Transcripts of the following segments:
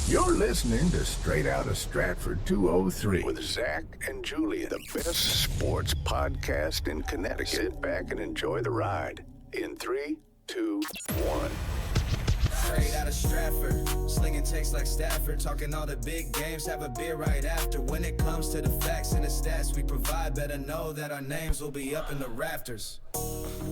You're listening to Straight Outta Stratford 203 with Zach and Julian, the best sports podcast in Connecticut. Sit back and enjoy the ride in 3, 2, 1. Straight out of Stratford, slinging takes like Stafford, talking all the big games, have a beer right after. When it comes to the facts and the stats we provide, better know that our names will be up in the rafters.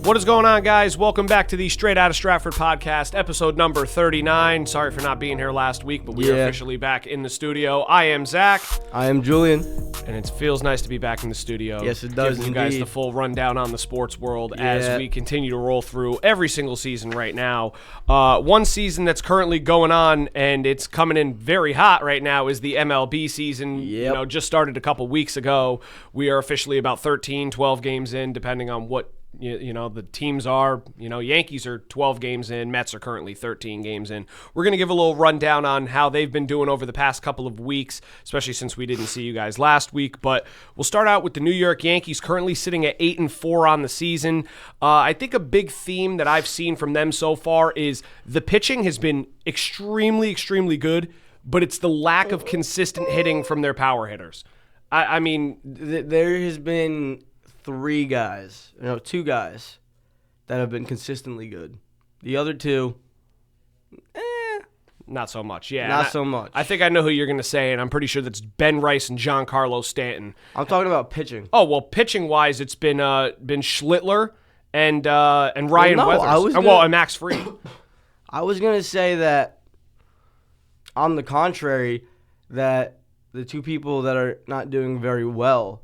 What is going on, guys? Welcome back to the Straight Outta Stratford podcast, episode number 39. Sorry for not being here last week, but we are officially back in the studio. I am Zach. I am Julian. And it feels nice to be back in the studio. Yes, it does, Giving you guys the full rundown on the sports world as we continue to roll through every single season right now. One season that's currently going on, and it's coming in very hot right now, is the MLB season. Yep. Just started a couple weeks ago. We are officially about 13, 12 games in, depending on what the teams are. Yankees are 12 games in. Mets are currently 13 games in. We're going to give a little rundown on how they've been doing over the past couple of weeks, especially since we didn't see you guys last week. But we'll start out with the New York Yankees, currently sitting at 8-4 on the season. I think a big theme that I've seen from them so far is the pitching has been extremely, extremely good, but it's the lack of consistent hitting from their power hitters. I mean, there has been two guys that have been consistently good. The other two, not so much. Yeah, not so much. I think I know who you're going to say, and I'm pretty sure that's Ben Rice and Giancarlo Stanton. I'm talking about pitching. Oh, well, pitching-wise, it's been Schlittler and Ryan Weathers. And Max Fried. I was going to say that, on the contrary, that the two people that are not doing very well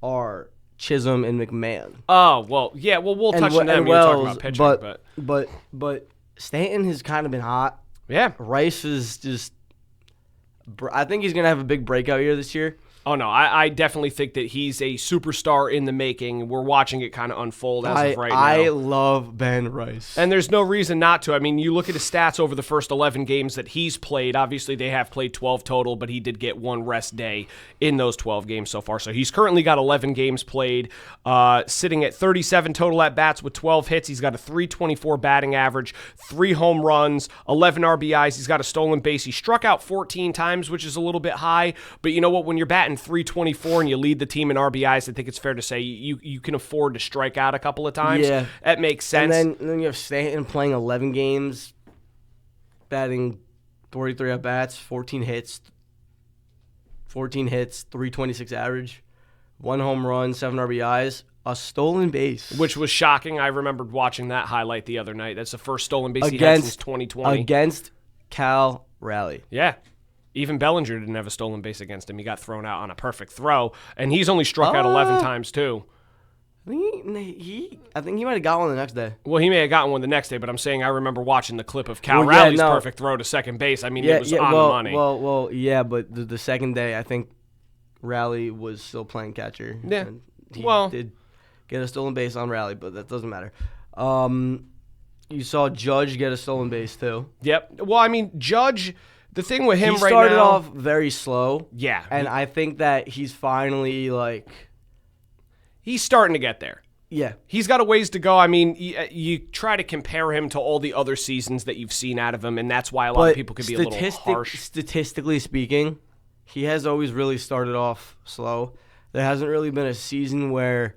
are Chisholm and McMahon. Oh, well, yeah, we'll touch on them when we talk about pitching. But Stanton has kind of been hot. Yeah. Rice is just – I think he's going to have a big breakout year this year. Oh, no, I definitely think that he's a superstar in the making. We're watching it kind of unfold as of right now. I love Ben Rice. And there's no reason not to. I mean, you look at his stats over the first 11 games that he's played. Obviously, they have played 12 total, but he did get one rest day in those 12 games so far. So he's currently got 11 games played, sitting at 37 total at-bats with 12 hits. He's got a .324 batting average, 3 home runs, 11 RBIs. He's got a stolen base. He struck out 14 times, which is a little bit high. But you know what? When you're batting .324 and you lead the team in RBIs, I think it's fair to say you can afford to strike out a couple of times. Yeah. That makes sense. And then you have Stanton playing 11 games, batting 43 at-bats, 14 hits, .326 average, 1 home run, 7 RBIs, a stolen base. Which was shocking. I remembered watching that highlight the other night. That's the first stolen base he had since 2020. Against Cal Raleigh. Yeah. Even Bellinger didn't have a stolen base against him. He got thrown out on a perfect throw, and he's only struck out 11 times, too. I think he might have got one the next day. Well, he may have gotten one the next day, but I'm saying I remember watching the clip of Cal Raleigh's perfect throw to second base. I mean, it was on the money. Yeah, but the second day, I think Raleigh was still playing catcher. Yeah. He did get a stolen base on Raleigh, but that doesn't matter. You saw Judge get a stolen base, too. Yep. Well, I mean, Judge... The thing with him right now... He started off very slow. Yeah. And I think that he's finally, he's starting to get there. Yeah. He's got a ways to go. I mean, you try to compare him to all the other seasons that you've seen out of him, and that's why a lot of people could be a little harsh. Statistically speaking, he has always really started off slow. There hasn't really been a season where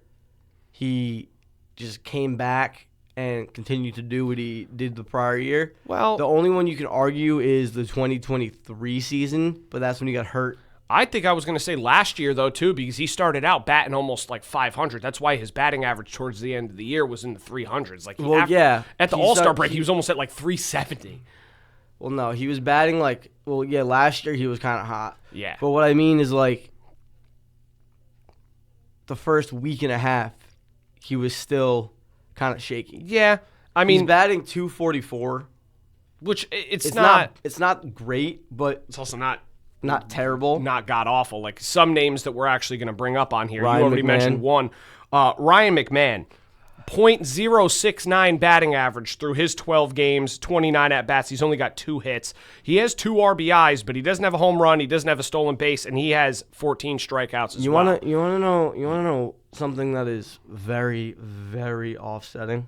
he just came back and continue to do what he did the prior year. Well, the only one you can argue is the 2023 season, but that's when he got hurt. I think I was going to say last year, though, too, because he started out batting almost like 500. That's why his batting average towards the end of the year was in the 300s. At the All-Star break, he was almost at 370. Well, no, he was batting last year he was kind of hot. Yeah. But what I mean is, the first week and a half, he was still kind of shaky. Yeah, I mean, he's batting .244, which it's not great, but it's also not terrible, not god awful. Like some names that we're actually going to bring up on here. Ryan you already McMahon. mentioned one, Ryan McMahon, .069 batting average through his 12 games, 29 at bats. He's only got 2 hits. He has 2 RBIs, but he doesn't have a home run. He doesn't have a stolen base, and he has 14 strikeouts as well. You want to know something that is very, very offsetting?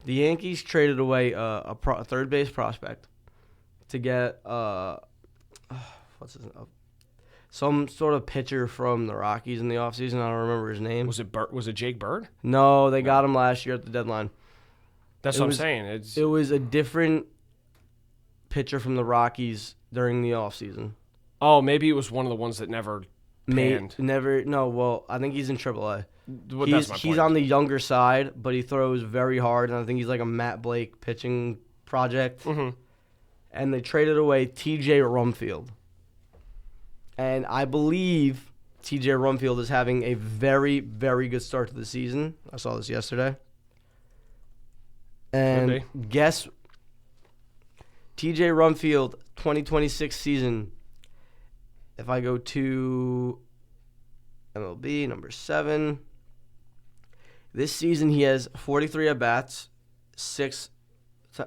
The Yankees traded away a third base prospect to get what's his name? Some sort of pitcher from the Rockies in the offseason. I don't remember his name. Was it Jake Bird? No, they got him last year at the deadline. That's what I'm saying. It was a different pitcher from the Rockies during the offseason. Oh, maybe it was one of the ones that never panned. Well, I think he's in AAA. Well, that's my point. He's on the younger side, but he throws very hard, and I think he's like a Matt Blake pitching project. Mm-hmm. And they traded away T.J. Rumfield. And I believe T.J. Rumfield is having a very, very good start to the season. I saw this yesterday. And guess T.J. Rumfield 2026 season, if I go to MLB number 7, this season he has 43 at-bats,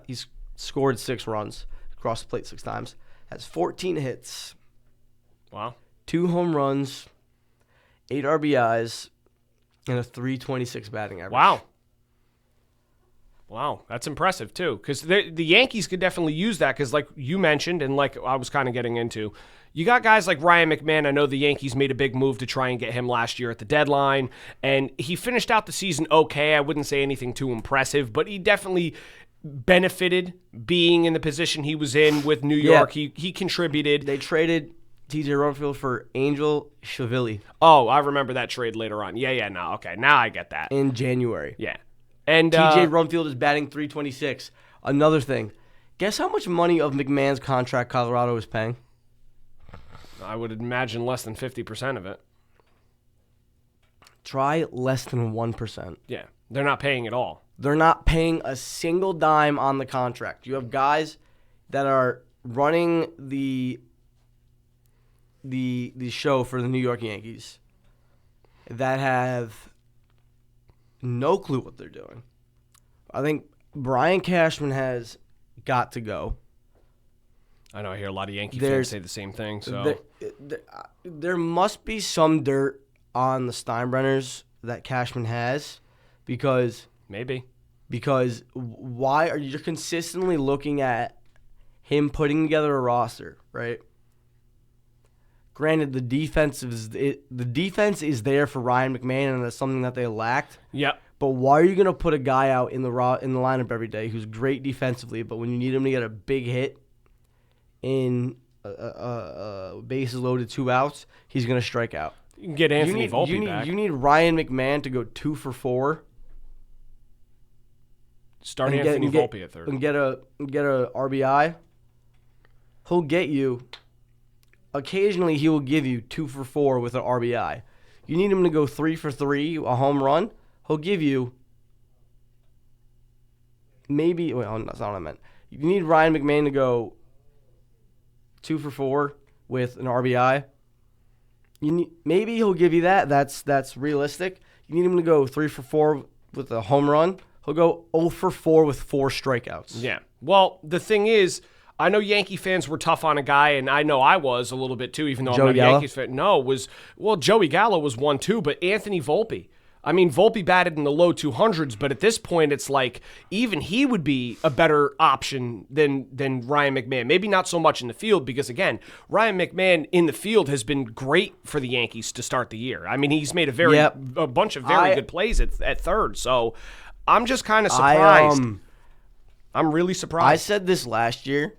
he's scored 6 runs, across the plate 6 times, has 14 hits. Wow. 2 home runs, 8 RBIs, and a .326 batting average. Wow, that's impressive, too. Because the Yankees could definitely use that because, like you mentioned and like I was kind of getting into, you got guys like Ryan McMahon. I know the Yankees made a big move to try and get him last year at the deadline, and he finished out the season okay. I wouldn't say anything too impressive, but he definitely benefited being in the position he was in with New York. Yeah. He contributed. They traded T.J. Rumfield for Angel Shavili. Oh, I remember that trade later on. Yeah, no, okay. Now I get that. In January. Yeah. And T.J. Rumfield is batting .326. Another thing. Guess how much money of McMahon's contract Colorado is paying? I would imagine less than 50% of it. Try less than 1%. Yeah. They're not paying at all. They're not paying a single dime on the contract. You have guys that are running the show for the New York Yankees that have no clue what they're doing. I think Brian Cashman has got to go. I know I hear a lot of Yankee fans say the same thing. So there must be some dirt on the Steinbrenners that Cashman has because why are you consistently looking at him putting together a roster, right? Granted, the defense is there for Ryan McMahon, and that's something that they lacked. Yep. But why are you going to put a guy out in the lineup every day who's great defensively, but when you need him to get a big hit in bases loaded 2 outs, he's going to strike out? You can get Anthony Volpe back. You need Ryan McMahon to go 2 for 4. Start Anthony Volpe at third. And get a RBI. He'll get you. Occasionally, he will give you 2 for 4 with an RBI. You need him to go 3 for 3, a home run. He'll give you maybe. Well, that's not what I meant. You need Ryan McMahon to go 2 for 4 with an RBI. Maybe he'll give you that. That's realistic. You need him to go 3 for 4 with a home run. He'll go 0 for 4 with 4 strikeouts. Yeah. Well, the thing is, I know Yankee fans were tough on a guy, and I know I was a little bit too, even though I'm not a Yankees fan. No, Joey Gallo was one too, but Anthony Volpe. I mean, Volpe batted in the low 200s, but at this point, it's like even he would be a better option than Ryan McMahon. Maybe not so much in the field because, again, Ryan McMahon in the field has been great for the Yankees to start the year. I mean, he's made a bunch of very good plays at third, so I'm just kind of surprised. I'm really surprised. I said this last year.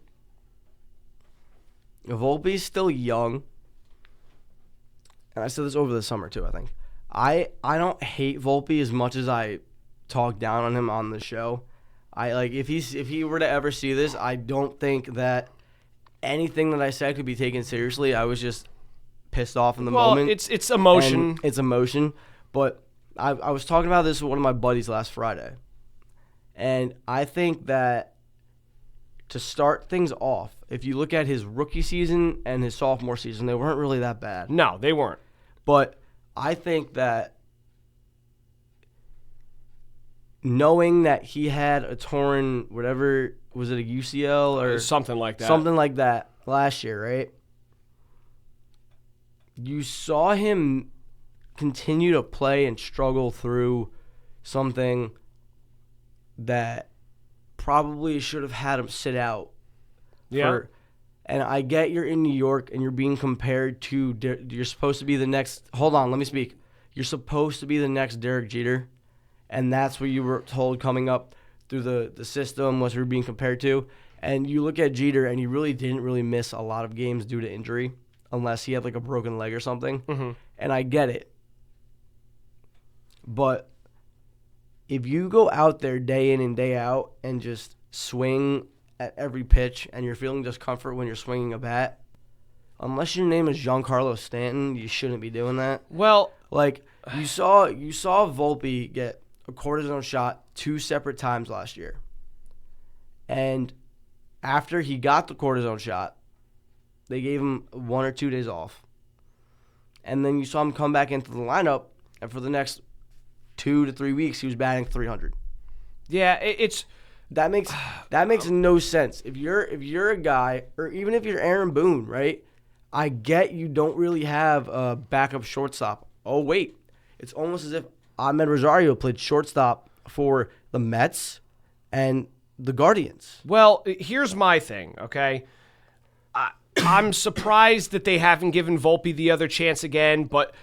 Volpe's still young, and I said this over the summer too, I think. I don't hate Volpe as much as I talk down on him on the show. If he were to ever see this, I don't think that anything that I said could be taken seriously. I was just pissed off in the moment. It's emotion. It's emotion. But I was talking about this with one of my buddies last Friday. And I think that to start things off, if you look at his rookie season and his sophomore season, they weren't really that bad. No, they weren't. But I think that knowing that he had a torn, whatever, was it a UCL or something like that? Something like that last year, right? You saw him continue to play and struggle through something that probably should have had him sit out Yeah. And I get you're in New York and you're being compared to you're supposed to be the next. Hold on, let me speak. You're supposed to be the next Derek Jeter, and that's what you were told coming up through the system was you're being compared to. And you look at Jeter, and he really didn't really miss a lot of games due to injury, unless he had like a broken leg or something. Mm-hmm. And I get it. But if you go out there day in and day out and just swing at every pitch and you're feeling discomfort when you're swinging a bat, unless your name is Giancarlo Stanton, you shouldn't be doing that. Well, like you saw Volpe get a cortisone shot 2 separate times last year. And after he got the cortisone shot, they gave him 1 or 2 days off. And then you saw him come back into the lineup, and for the next 2 to 3 weeks, he was batting .300. yeah, it's That makes no sense. If you're a guy, or even if you're Aaron Boone, right? I get you don't really have a backup shortstop. Oh wait, it's almost as if Ahmed Rosario played shortstop for the Mets and the Guardians. well. Here's my thing. Okay, I'm surprised that they haven't given Volpe the other chance again, but.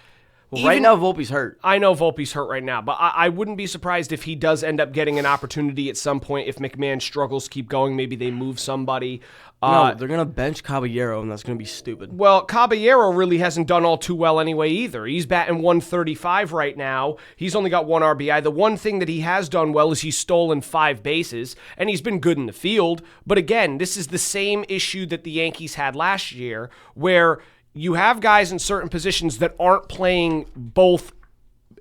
Well, right now, Volpe's hurt. I know Volpe's hurt right now, but I wouldn't be surprised if he does end up getting an opportunity at some point. If McMahon struggles keep going, maybe they move somebody. No, they're going to bench Caballero, and that's going to be stupid. Well, Caballero really hasn't done all too well anyway either. He's batting 135 right now. He's only got 1 RBI. The one thing that he has done well is he's stolen 5 bases, and he's been good in the field. But again, this is the same issue that the Yankees had last year, where you have guys in certain positions that aren't playing both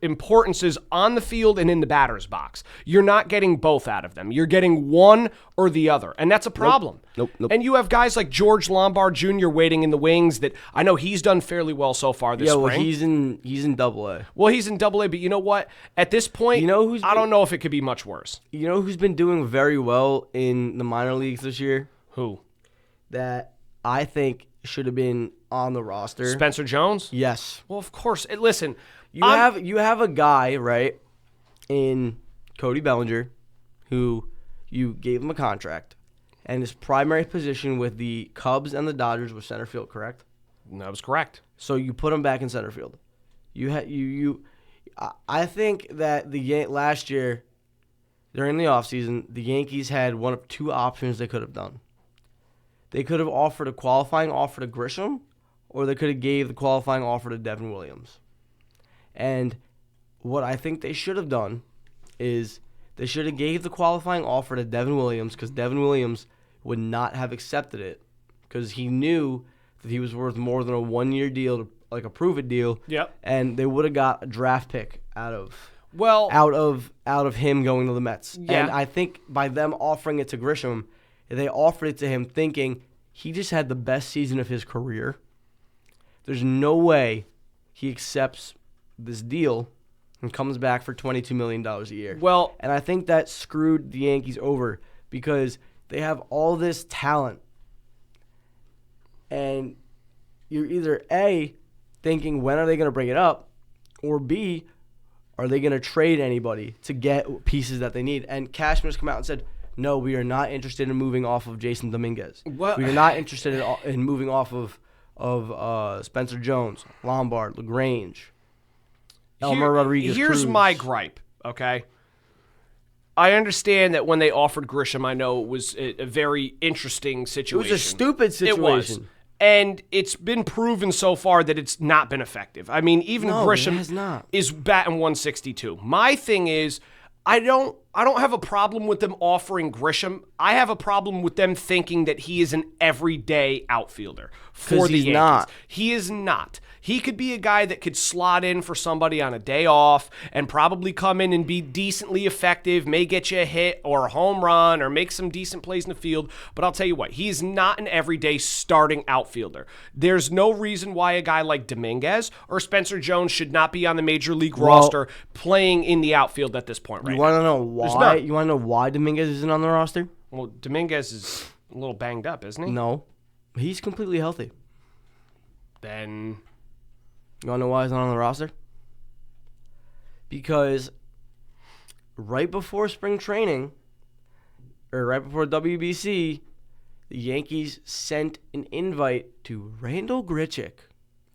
importances on the field and in the batter's box. You're not getting both out of them. You're getting one or the other, and that's a problem. Nope. And you have guys like George Lombard Jr. waiting in the wings that I know he's done fairly well so far this spring. Well, he's in Double-A. Well, he's in Double-A, but you know what? At this point, I don't know if it could be much worse. You know who's been doing very well in the minor leagues this year? Who? That I think should have been on the roster. Spencer Jones? Yes. Well, of course. Listen, you have a guy, right, in Cody Bellinger, who you gave him a contract, and his primary position with the Cubs and the Dodgers was center field, correct? That was correct. So you put him back in center field. I think that last year, during the offseason, the Yankees had one of 2 options they could have done. They could have offered a qualifying offer to Grisham, or they could have gave the qualifying offer to Devin Williams. And what I think they should have done is they should have gave the qualifying offer to Devin Williams, because Devin Williams would not have accepted it because he knew that he was worth more than a 1-year deal, like a prove-it deal. Yep. And they would have got a draft pick out of him going to the Mets. Yeah. And I think by them offering it to Grisham, they offered it to him thinking he just had the best season of his career. There's no way he accepts this deal and comes back for $22 million a year. Well, and I think that screwed the Yankees over because they have all this talent. And you're either A, thinking when are they going to bring it up, or B, are they going to trade anybody to get pieces that they need? And Cashman's come out and said, no, we are not interested in moving off of Jason Dominguez. What? We are not interested in moving off of Spencer Jones, Lombard, LaGrange, Elmer Rodriguez. Here's Cruz. my gripe, okay? I understand that when they offered Grisham, I know it was a very interesting situation. It was a stupid situation. It was. And it's been proven so far that it's not been effective. I mean, even Grisham is batting 162. My thing is, I don't have a problem with them offering Grisham. I have a problem with them thinking that he is an everyday outfielder for the Yankees. Not. He is not. He could be a guy that could slot in for somebody on a day off and probably come in and be decently effective, may get you a hit or a home run or make some decent plays in the field. But I'll tell you what, he is not an everyday starting outfielder. There's no reason why a guy like Dominguez or Spencer Jones should not be on the major league roster playing in the outfield at this point right now. You want to know why? You want to know why Dominguez isn't on the roster? Well, Dominguez is a little banged up, isn't he? No. He's completely healthy. Then you want to know why he's not on the roster? Because right before spring training, or right before WBC, the Yankees sent an invite to Randall Grichuk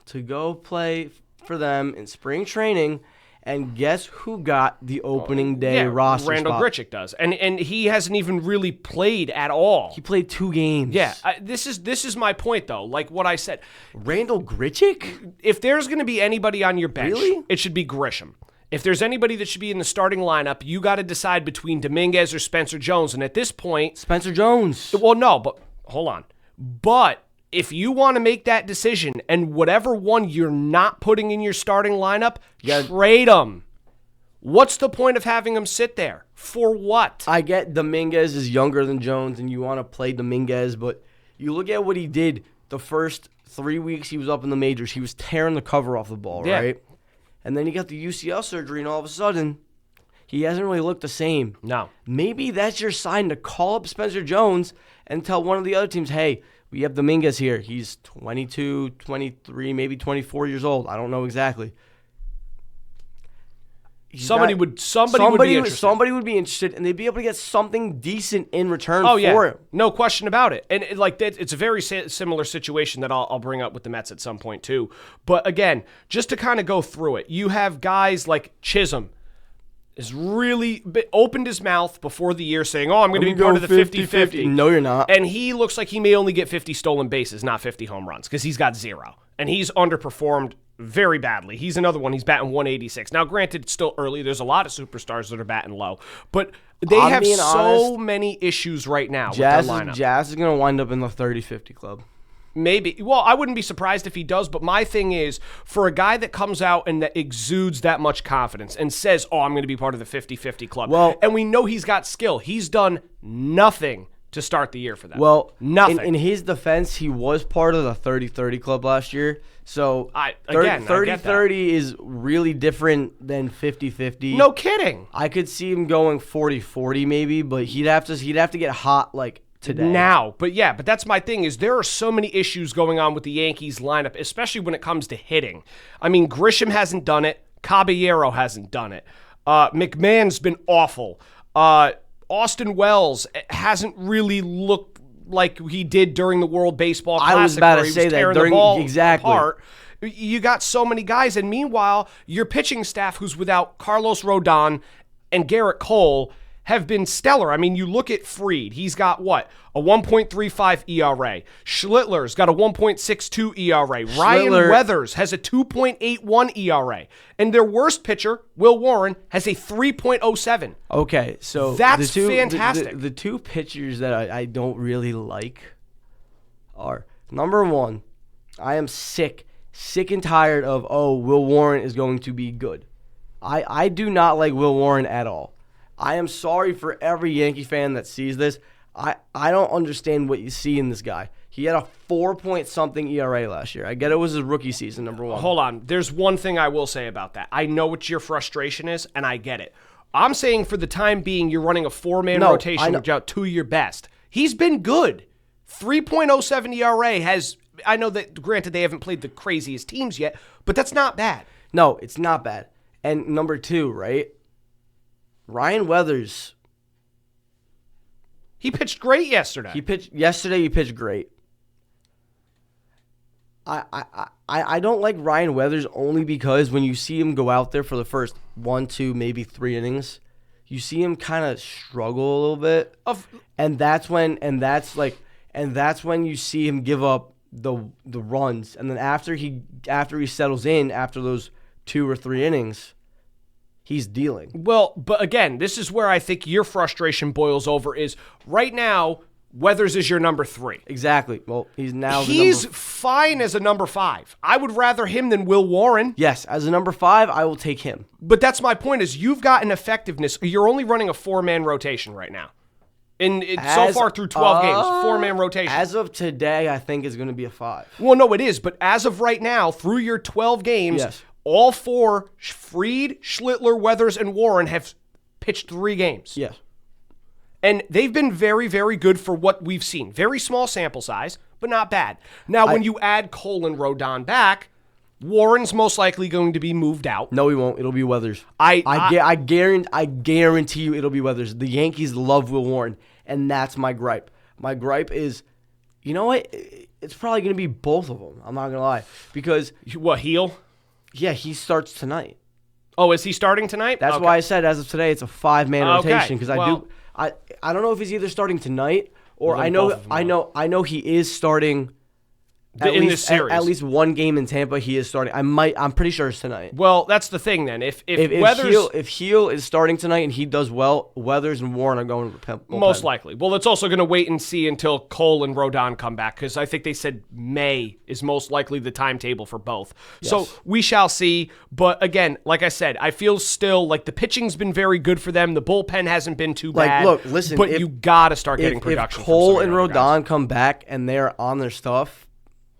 to go play for them in spring training, and guess who got the opening day roster Randall spot? Grichuk does, and he hasn't even really played at all. He played 2 games. Yeah, this is my point though. Like what I said, Randall Grichuk? if there's going to be anybody on your bench, Really? it should be Grisham. If there's anybody that should be in the starting lineup, you got to decide between Dominguez or Spencer Jones. And at this point, Spencer Jones. well, no, but hold on. But if you want to make that decision and whatever one you're not putting in your starting lineup, trade him. What's the point of having him sit there? For what? I get Dominguez is younger than Jones, and you want to play Dominguez, but you look at what he did the first 3 weeks he was up in the majors. He was tearing the cover off the ball, Yeah. right? And then he got the UCL surgery, and all of a sudden, he hasn't really looked the same. No. Maybe that's your sign to call up Spencer Jones and tell one of the other teams, hey, we have Dominguez here. He's 22, 23, maybe 24 years old. I don't know exactly. Somebody would be interested. Somebody would be interested, and they'd be able to get something decent in return Oh, yeah. for him. No question about it. And it's a very similar situation that I'll bring up with the Mets at some point too. But again, just to kind of go through it, you have guys like Chisholm has really opened his mouth before the year saying, I'm going to be part of the 50-50. No, you're not. And he looks like he may only get 50 stolen bases, not 50 home runs, because he's got 0. And he's underperformed very badly. He's another one. He's batting 186. Now, granted, it's still early. There's a lot of superstars that are batting low. But they have so many issues right now with their lineup. Jazz is going to wind up in the 30-50 club. Maybe. Well, I wouldn't be surprised if he does, but my thing is, for a guy that comes out and that exudes that much confidence and says, I'm going to be part of the 50-50 club, well, and we know he's got skill, he's done nothing to start the year for them. Well, nothing. In his defense, he was part of the 30-30 club last year. So 30-30 is really different than 50-50. No kidding. I could see him going 40-40 maybe, but he'd have to get hot like today. Now. But that's my thing is there are so many issues going on with the Yankees lineup, especially when it comes to hitting. I mean, Grisham hasn't done it. Caballero hasn't done it. McMahon's been awful. Austin Wells hasn't really looked like he did during the World Baseball Classic. I was about where to he say was that tearing during the ball exactly. apart. You got so many guys, and meanwhile, your pitching staff, who's without Carlos Rodon and Garrett Cole, have been stellar. I mean, you look at Fried. He's got what? A 1.35 ERA. Schlittler's got a 1.62 ERA. Ryan Weathers has a 2.81 ERA. And their worst pitcher, Will Warren, has a 3.07. Okay, so that's fantastic. The two pitchers that I don't really like are, number one, I am sick and tired of, Will Warren is going to be good. I do not like Will Warren at all. I am sorry for every Yankee fan that sees this. I don't understand what you see in this guy. He had a 4-point-something ERA last year. I get it was his rookie season, number one. Hold on. There's one thing I will say about that. I know what your frustration is, and I get it. I'm saying for the time being, you're running a 4-man rotation without 2 of your best. He's been good. 3.07 ERA has, I know that, granted, they haven't played the craziest teams yet, but that's not bad. No, it's not bad. And number two, right? Ryan Weathers. He pitched great yesterday. He pitched great. I don't like Ryan Weathers only because when you see him go out there for the first 1, 2, maybe 3 innings, you see him kind of struggle a little bit. And that's when you see him give up the runs. And then after he settles in after those 2 or 3 innings, he's dealing. Well, but again, this is where I think your frustration boils over is right now, Weathers is your number 3. Exactly. Well, he's fine as a number 5. I would rather him than Will Warren. Yes, as a number 5, I will take him. But that's my point is you've got an effectiveness. You're only running a 4-man rotation right now. So far through 12 games, 4-man rotation. As of today, I think it's going to be a 5. Well, no, it is. But as of right now, through your 12 games, yes. All 4, Fried, Schlittler, Weathers, and Warren have pitched 3 games. Yes. And they've been very, very good for what we've seen. Very small sample size, but not bad. Now, when you add Cole and Rodon back, Warren's most likely going to be moved out. No, he won't. It'll be Weathers. I guarantee you it'll be Weathers. The Yankees love Will Warren, and that's my gripe. My gripe is You know what? It's probably going to be both of them. I'm not going to lie. Because, What, Heel? yeah, he starts tonight. Oh, is he starting tonight? That's why I said as of today it's a 5-man Okay, rotation because well- I don't know if he's either starting tonight or Well, I then know both of them I know he is starting in this series. At least one game in Tampa he is starting. I'm pretty sure it's tonight. Well, that's the thing then. If Weathers... If Heel is starting tonight and he does well, Weathers and Warren are going to the bullpen. Most likely. Well, it's also going to wait and see until Cole and Rodon come back because I think they said May is most likely the timetable for both. Yes. So we shall see. But again, like I said, I feel still like the pitching's been very good for them. The bullpen hasn't been too bad. Look, listen, but you got to start getting If production. Cole from and some of your other guys. Rodon come back and they're on their stuff,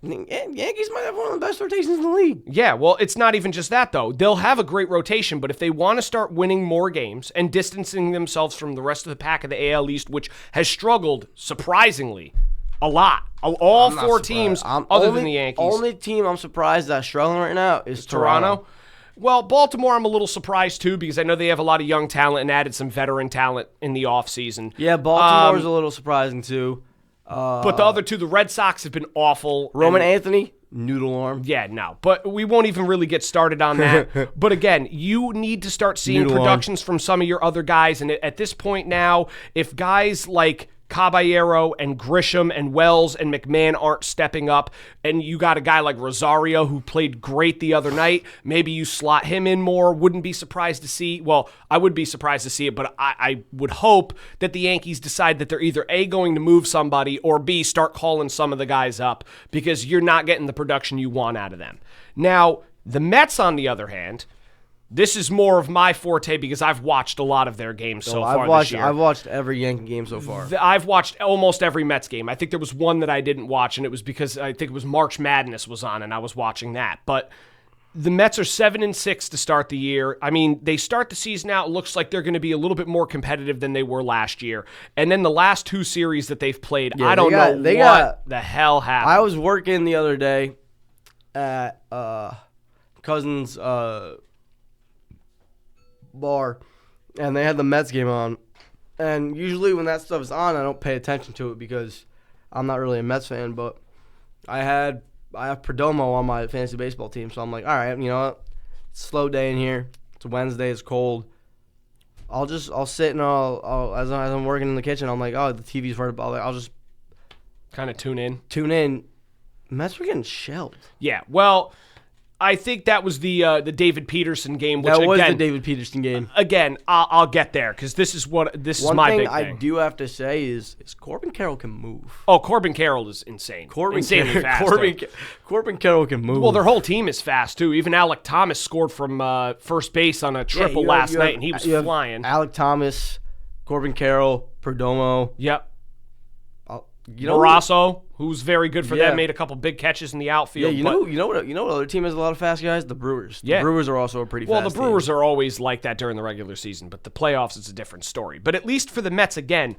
Yankees might have one of the best rotations in the league. Yeah, well, it's not even just that, though. They'll have a great rotation, but if they want to start winning more games and distancing themselves from the rest of the pack of the AL East, which has struggled, surprisingly, a lot. All four teams, other than the Yankees. Only team I'm surprised that's struggling right now is Toronto. Well, Baltimore, I'm a little surprised, too, because I know they have a lot of young talent and added some veteran talent in the offseason. Yeah, Baltimore's a little surprising, too. But the other two, the Red Sox, have been awful. Roman Anthony, noodle arm. Yeah, no. But we won't even really get started on that. But again, you need to start seeing Noodle productions from some of your other guys. And at this point now, if guys like Caballero and Grisham and Wells and McMahon aren't stepping up, and you got a guy like Rosario who played great the other night, maybe you slot him in more. Wouldn't be surprised to see, well, I would be surprised to see it, but I would hope that the Yankees decide that they're either A, going to move somebody, or B, start calling some of the guys up because you're not getting the production you want out of them. Now, the Mets, on the other hand, this is more of my forte because I've watched a lot of their games so far this year. I've watched every Yankee game so far. I've watched almost every Mets game. I think there was one that I didn't watch, and it was because I think it was March Madness was on, and I was watching that. But the Mets are 7-6 to start the year. I mean, they start the season out. It looks like they're going to be a little bit more competitive than they were last year. And then the last two series that they've played, I don't know what the hell happened. I was working the other day at Cousins' bar, and they had the Mets game on. And usually when that stuff is on, I don't pay attention to it because I'm not really a Mets fan. But I have Perdomo on my fantasy baseball team, so I'm like, all right, you know what? It's a slow day in here. It's a Wednesday. It's cold. I'll sit and I'll as I'm working in the kitchen, I'm like, oh, the TV's right above. I'll just kind of tune in. Mets were getting shelled. Yeah, well, I think that was the David Peterson game. Which, that was again, the David Peterson game. Again, I'll get there because this is my big thing. One thing I do have to say is Corbin Carroll can move. Oh, Corbin Carroll is insane. Insanely fast. Corbin Carroll can move. Well, their whole team is fast too. Even Alec Thomas scored from first base on a triple last night, and he was flying. Alec Thomas, Corbin Carroll, Perdomo. Yep. Barrasso, who's very good for them, made a couple big catches in the outfield. Yeah, you know what other team has a lot of fast guys? The Brewers. The Brewers are also a pretty fast team. Well, the Brewers are always like that during the regular season, but the playoffs is a different story. But at least for the Mets, again,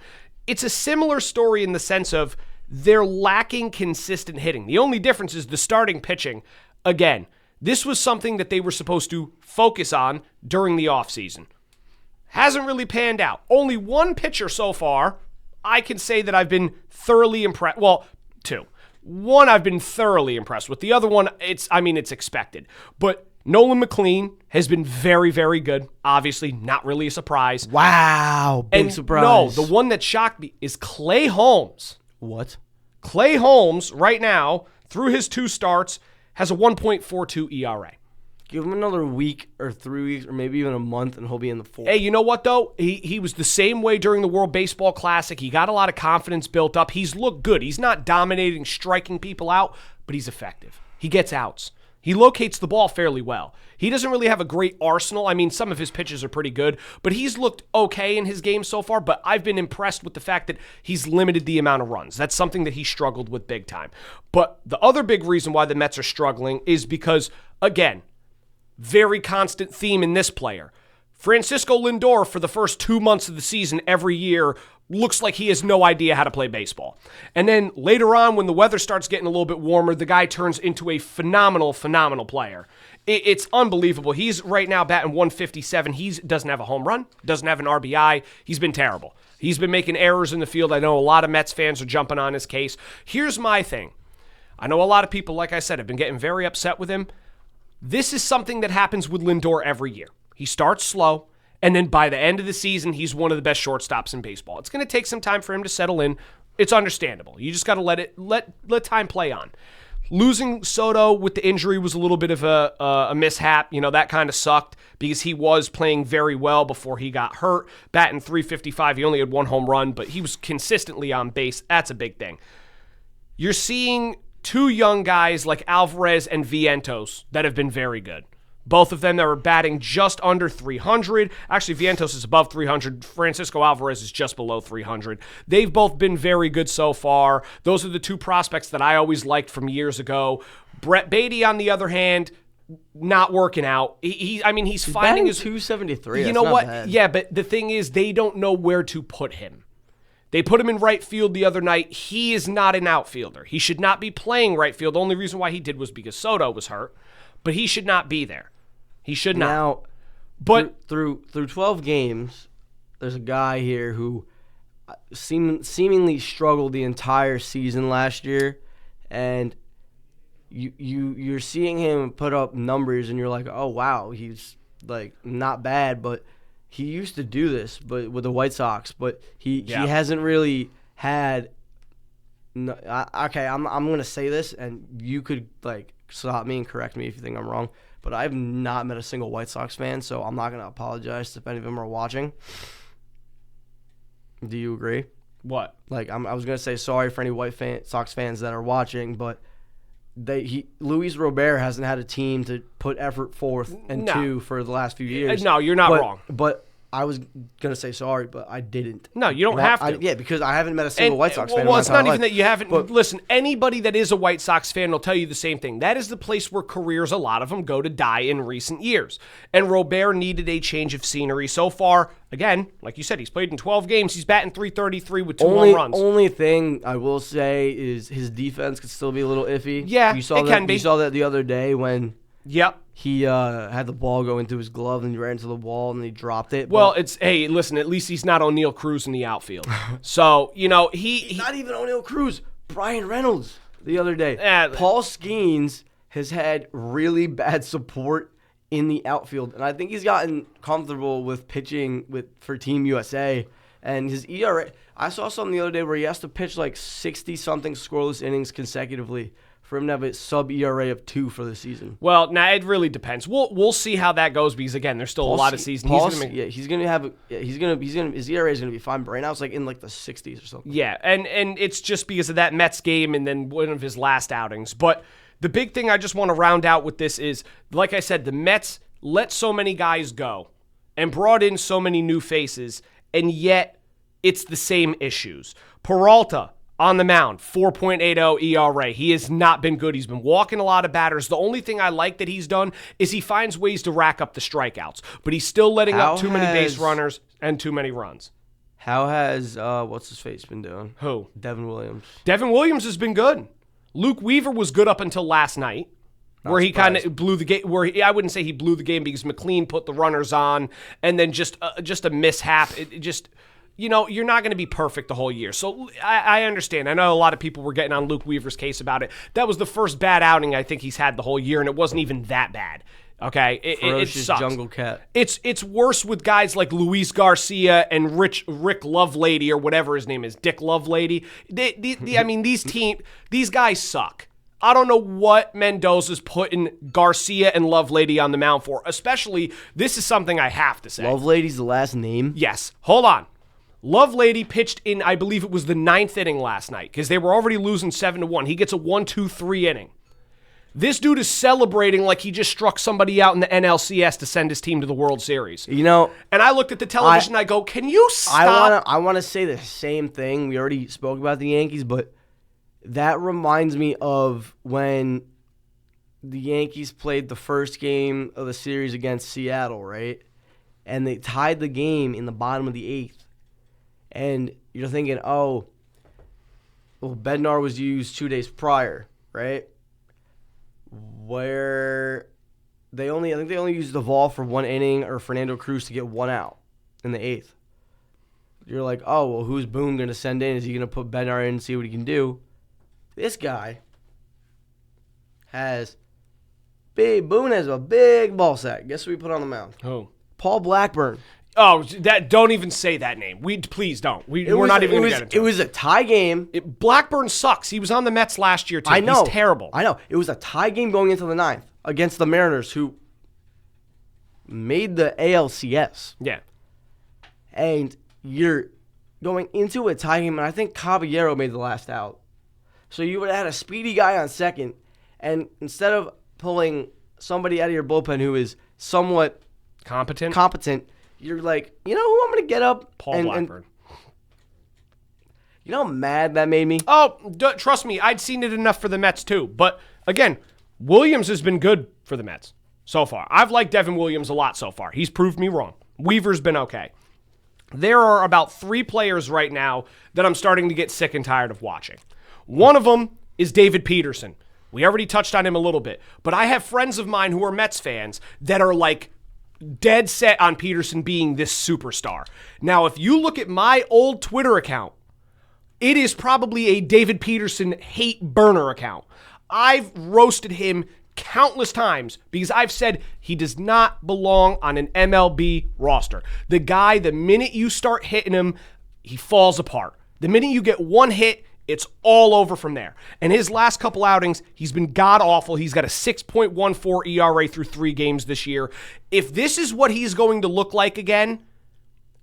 it's a similar story in the sense of they're lacking consistent hitting. The only difference is the starting pitching. Again, this was something that they were supposed to focus on during the offseason. Hasn't really panned out. Only one pitcher so far I can say that I've been thoroughly impressed. Well, two. One I've been thoroughly impressed with. The other one, it's expected. But Nolan McLean has been very, very good. Obviously, not really a surprise. Wow, big surprise. No, the one that shocked me is Clay Holmes. What? Clay Holmes, right now, through his 2 starts, has a 1.42 ERA. Give him another week or 3 weeks or maybe even a month and he'll be in the 4th. Hey, you know what, though? He was the same way during the World Baseball Classic. He got a lot of confidence built up. He's looked good. He's not dominating, striking people out, but he's effective. He gets outs. He locates the ball fairly well. He doesn't really have a great arsenal. I mean, some of his pitches are pretty good, but he's looked okay in his game so far, but I've been impressed with the fact that he's limited the amount of runs. That's something that he struggled with big time. But the other big reason why the Mets are struggling is because, again, very constant theme in this player. Francisco Lindor, for the first 2 months of the season every year, looks like he has no idea how to play baseball. And then later on, when the weather starts getting a little bit warmer, the guy turns into a phenomenal player. It's unbelievable. He's right now batting 157. He doesn't have a home run, doesn't have an RBI. He's been terrible. He's been making errors in the field. I know a lot of Mets fans are jumping on his case. Here's my thing. I know a lot of people, like I said, have been getting very upset with him. This is something that happens with Lindor every year. He starts slow, and then by the end of the season, he's one of the best shortstops in baseball. It's going to take some time for him to settle in. It's understandable. You just got to let time play on. Losing Soto with the injury was a little bit of a mishap. That kind of sucked because he was playing very well before he got hurt. Batting .355, he only had 1 home run, but he was consistently on base. That's a big thing. You're seeing 2 young guys like Alvarez and Vientos that have been very good. Both of them that were batting just under 300. Actually, Vientos is above 300. Francisco Alvarez is just below 300. They've both been very good so far. Those are the 2 prospects that I always liked from years ago. Brett Beatty, on the other hand, not working out. He's finding his .273. You know what? Bad. Yeah, but the thing is, they don't know where to put him. They put him in right field the other night. He is not an outfielder. He should not be playing right field. The only reason why he did was because Soto was hurt, but he should not be there. He should not. Now, but through 12 games, there's a guy here who seemingly struggled the entire season last year, and you're seeing him put up numbers, and you're like, oh wow, he's like not bad, but he used to do this, but with the White Sox, but he hasn't really had. Okay, I'm gonna say this, and you could like stop me and correct me if you think I'm wrong. But I've not met a single White Sox fan, so I'm not going to apologize if any of them are watching. Do you agree? What? Like, I was going to say sorry for any Sox fans that are watching, but Luis Robert hasn't had a team to put effort forth and to for the last few years. No, you're not wrong. But I was going to say sorry, but I didn't. No, you don't have to. Because I haven't met a single White Sox fan. Well, it's not even that you haven't. But listen, anybody that is a White Sox fan will tell you the same thing. That is the place where careers, a lot of them, go to die in recent years. And Robert needed a change of scenery. So far, again, like you said, he's played in 12 games. He's batting .333 with 2 home runs. Only thing I will say is his defense could still be a little iffy. Yeah, it can be. You saw that the other day when Yep. He had the ball go into his glove and he ran into the wall and he dropped it. Well, hey, listen, at least he's not O'Neal Cruz in the outfield. So, he's not even O'Neal Cruz. Brian Reynolds the other day. Paul Skeens has had really bad support in the outfield, and I think he's gotten comfortable with pitching for Team USA. And his ERA, I saw something the other day where he has to pitch like 60-something scoreless innings consecutively for him to have a sub-ERA of 2 for the season. Well, it really depends. We'll see how that goes because again, there's still a lot of season. His ERA is gonna be fine. But right now it's like in like the 60s or something. Yeah, and it's just because of that Mets game and then one of his last outings. But the big thing I just want to round out with this is, like I said, the Mets let so many guys go and brought in so many new faces, and yet it's the same issues. Peralta on the mound, 4.80 ERA. He has not been good. He's been walking a lot of batters. The only thing I like that he's done is he finds ways to rack up the strikeouts, but he's still letting up too many base runners and too many runs. How has what's his face been doing? Who? Devin Williams. Devin Williams has been good. Luke Weaver was good up until last night, where he kind of blew the game. I wouldn't say he blew the game because McLean put the runners on, and then just a mishap. You're not going to be perfect the whole year. So I understand. I know a lot of people were getting on Luke Weaver's case about it. That was the first bad outing I think he's had the whole year, and it wasn't even that bad. Okay, it sucks. Jungle cat. It's worse with guys like Luis Garcia and Rick Lovelady or whatever his name is, Dick Lovelady. These guys suck. I don't know what Mendoza's putting Garcia and Lovelady on the mound for. Especially, this is something I have to say. Lovelady's the last name? Yes. Hold on. Lovelady pitched in, I believe it was the 9th inning last night because they were already losing 7-1. He gets a 1-2-3 inning. This dude is celebrating like he just struck somebody out in the NLCS to send his team to the World Series. And I looked at the television and I go, can you stop? I want to say the same thing. We already spoke about the Yankees, but that reminds me of when the Yankees played the first game of the series against Seattle, right? and they tied the game in the bottom of the 8th. And you're thinking, oh, well, Bednar was used 2 days prior, right? Where I think they only used Duvall for 1 inning or Fernando Cruz to get 1 out in the 8th. You're like, oh, well, who's Boone going to send in? Is he going to put Bednar in and see what he can do? This guy Boone has a big ball sack. Guess who we put on the mound? Who? Paul Blackburn. Oh, don't even say that name. Please don't. We're not even going to get into it. It was a tie game. Blackburn sucks. He was on the Mets last year, too. I know. He's terrible. I know. It was a tie game going into the 9th against the Mariners, who made the ALCS. Yeah. And you're going into a tie game, and I think Caballero made the last out. So you would have had a speedy guy on second, and instead of pulling somebody out of your bullpen who is somewhat competent, you're like, you know who I'm going to get up? Paul Blackburn. You know how mad that made me? Oh, trust me, I'd seen it enough for the Mets too. But again, Williams has been good for the Mets so far. I've liked Devin Williams a lot so far. He's proved me wrong. Weaver's been okay. There are about 3 players right now that I'm starting to get sick and tired of watching. One of them is David Peterson. We already touched on him a little bit. But I have friends of mine who are Mets fans that are like dead set on Peterson being this superstar. Now, if you look at my old Twitter account, it is probably a David Peterson hate burner account. I've roasted him countless times because I've said he does not belong on an MLB roster. The guy, the minute you start hitting him, he falls apart. The minute you get one hit, it's all over from there. And his last couple outings, he's been god-awful. He's got a 6.14 ERA through 3 games this year. If this is what he's going to look like again,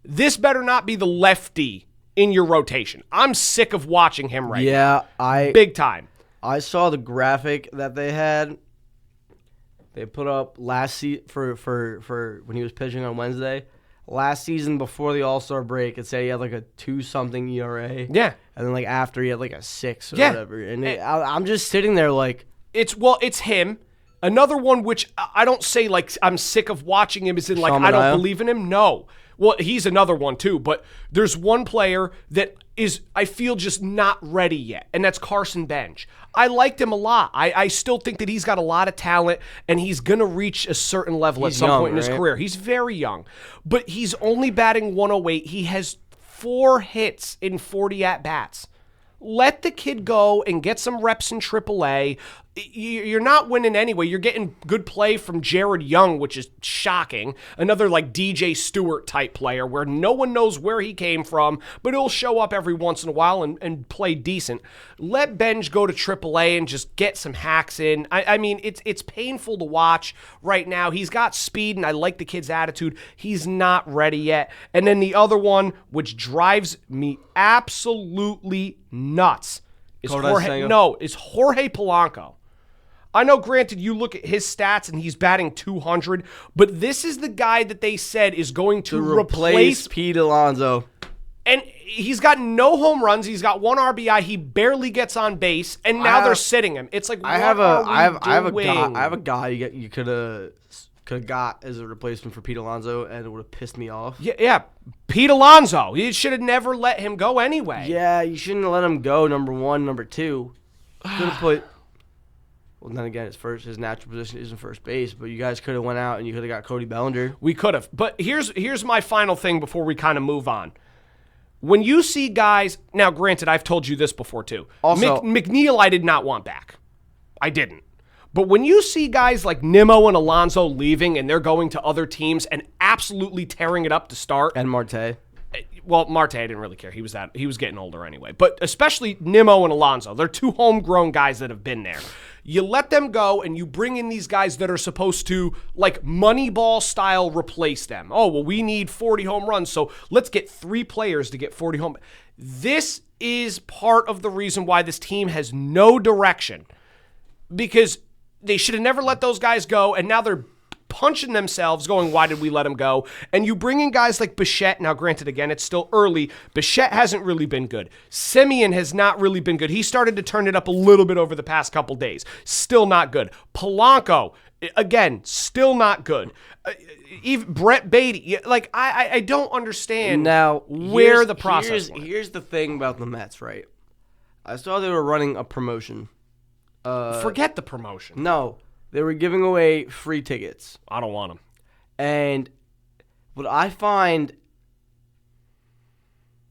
this better not be the lefty in your rotation. I'm sick of watching him right now. Yeah, big time. I saw the graphic that they had. They put up last season for when he was pitching on Wednesday. Last season before the All-Star break, it said he had like a 2-something ERA. Yeah. And then like after he had like a 6 or whatever. And I'm just sitting there like it's him. Another one which I don't say like I'm sick of watching him is in like I don't believe in him. No. Well, he's another one too, but there's one player that is, I feel, just not ready yet, and that's Carson Bench. I liked him a lot. I still think that he's got a lot of talent, and he's going to reach a certain level at some point in his career. He's very young, but he's only batting 108. He has 4 hits in 40 at-bats. Let the kid go and get some reps in AAA. You're not winning anyway. You're getting good play from Jared Young, which is shocking. Another like DJ Stewart type player where no one knows where he came from, but he'll show up every once in a while and play decent. Let Benj go to AAA and just get some hacks in. I mean, it's painful to watch right now. He's got speed, and I like the kid's attitude. He's not ready yet. And then the other one, which drives me absolutely nuts, is Jorge Polanco. I know, granted, you look at his stats and he's batting 200, but this is the guy that they said is going to replace Pete Alonso. And he's got no home runs. He's got 1 RBI. He barely gets on base, and now they're sitting him. It's like, I have a guy you could have got as a replacement for Pete Alonso, and it would have pissed me off. Yeah, Pete Alonso. You should have never let him go anyway. Yeah, you shouldn't have let him go. Number 1, number 2. Could have put. Well, then again, his natural position isn't first base, but you guys could have went out and you could have got Cody Bellinger. We could have. But here's my final thing before we kind of move on. When you see guys, now granted, I've told you this before too. Also, McNeil I did not want back. I didn't. But when you see guys like Nimmo and Alonso leaving and they're going to other teams and absolutely tearing it up to start. And Marte. Well, Marte, I didn't really care. He was getting older anyway. But especially Nimmo and Alonso. They're 2 homegrown guys that have been there. You let them go and you bring in these guys that are supposed to, like Moneyball style, replace them. Oh, well, we need 40 home runs, so let's get 3 players to get 40 home. This is part of the reason why this team has no direction, because they should have never let those guys go, and now they're punching themselves going, why did we let him go? And you bring in guys like Bichette. Now, granted, again, it's still early. Bichette hasn't really been good. Semien has not really been good. He started to turn it up a little bit over the past couple days. Still not good. Polanco, Again, still not good. Even Brett Beatty, like I don't understand now where the process went. Here's the thing about the Mets, right? I saw they were running a promotion. Forget the promotion. No, they were giving away free tickets. I don't want them. And what I find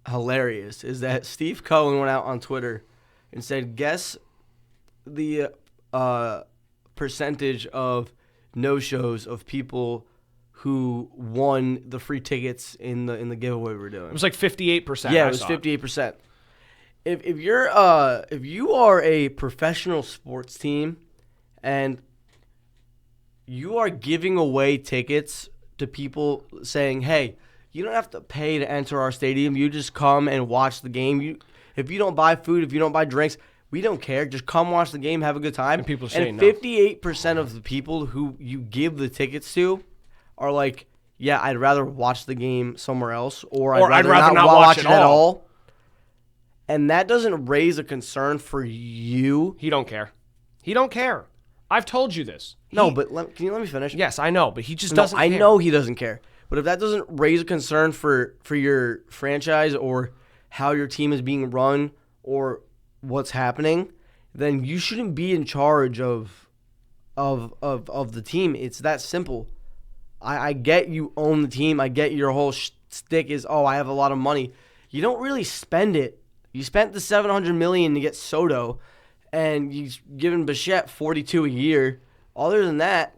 hilarious is that Steve Cohen went out on Twitter and said, guess the percentage of no-shows of people who won the free tickets in the giveaway we were doing. It was like 58%. Yeah, it was 58%. If you are a professional sports team and you are giving away tickets to people saying, "Hey, you don't have to pay to enter our stadium. You just come and watch the game. If you don't buy food, if you don't buy drinks, we don't care. Just come watch the game, have a good time." And people say no. 58% of the people who you give the tickets to are like, "Yeah, I'd rather watch the game somewhere else, or I'd rather not watch it at all." And that doesn't raise a concern for you. He don't care. He don't care. I've told you this. Can you let me finish? Yes, I know, but he just doesn't care. I know he doesn't care. But if that doesn't raise a concern for your franchise or how your team is being run or what's happening, then you shouldn't be in charge of the team. It's that simple. I get you own the team. I get your whole stick is, I have a lot of money. You don't really spend it. You spent the $700 million to get Soto, and you've given Bichette $42 a year. Other than that,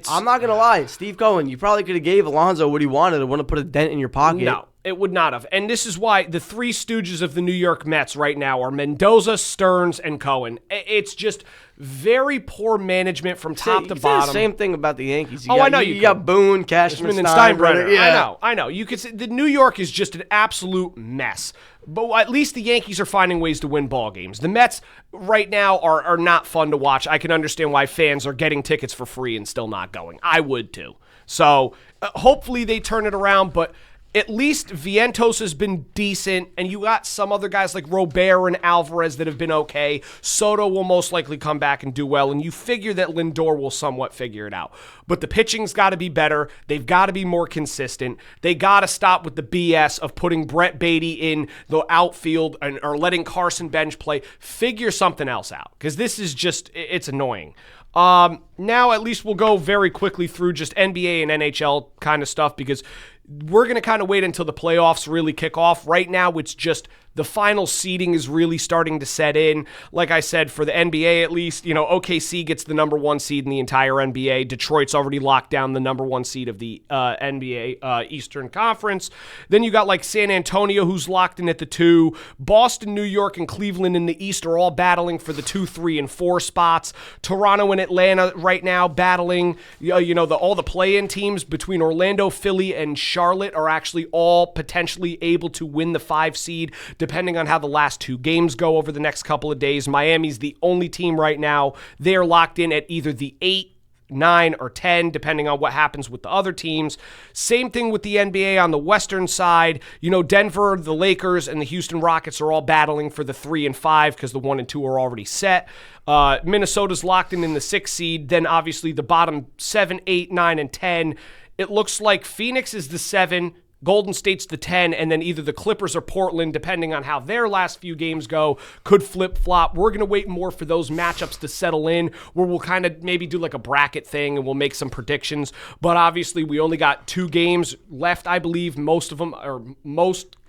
I'm not gonna lie, Steve Cohen, you probably could have gave Alonso what he wanted. I want to put a dent in your pocket. No, it would not have. And this is why the three stooges of the New York Mets right now are Mendoza, Stearns, and Cohen. It's just very poor management from top to bottom. The same thing about the Yankees. I know you got Boone, Cashman, and Steinbrenner. Yeah. I know. You could say the New York is just an absolute mess. But at least the Yankees are finding ways to win ball games. The Mets right now are not fun to watch. I can understand why fans are getting tickets for free and still not going. I would too. So hopefully they turn it around, but at least Vientos has been decent, and you got some other guys like Robert and Alvarez that have been okay. Soto will most likely come back and do well, and you figure that Lindor will somewhat figure it out. But the pitching's got to be better. They've got to be more consistent. They got to stop with the BS of putting Brett Beatty in the outfield or letting Carson Bench play. Figure something else out, because this is just, it's annoying. Now at least we'll go very quickly through just NBA and NHL kind of stuff, because we're going to kind of wait until the playoffs really kick off. Right now, it's just the final seeding is really starting to set in. Like I said, for the NBA at least, OKC gets the number one seed in the entire NBA. Detroit's already locked down the number one seed of the NBA Eastern Conference. Then you got like San Antonio, who's locked in at the 2. Boston, New York, and Cleveland in the East are all battling for the 2, 3, and 4 spots. Toronto and Atlanta right now battling. All the play-in teams between Orlando, Philly, and Charlotte are actually all potentially able to win the 5 seed, depending on how the last 2 games go over the next couple of days. Miami's the only team right now. They're locked in at either the 8, 9, or 10, depending on what happens with the other teams. Same thing with the NBA on the Western side. Denver, the Lakers, and the Houston Rockets are all battling for the 3 and 5 because the 1 and 2 are already set. Minnesota's locked in the 6th seed. Then obviously the bottom 7, 8, 9, and 10. It looks like Phoenix is the 7, Golden State's the 10, and then either the Clippers or Portland, depending on how their last few games go, could flip-flop. We're going to wait more for those matchups to settle in, where we'll kind of maybe do like a bracket thing and we'll make some predictions. But obviously, we only got 2 games left, I believe. Most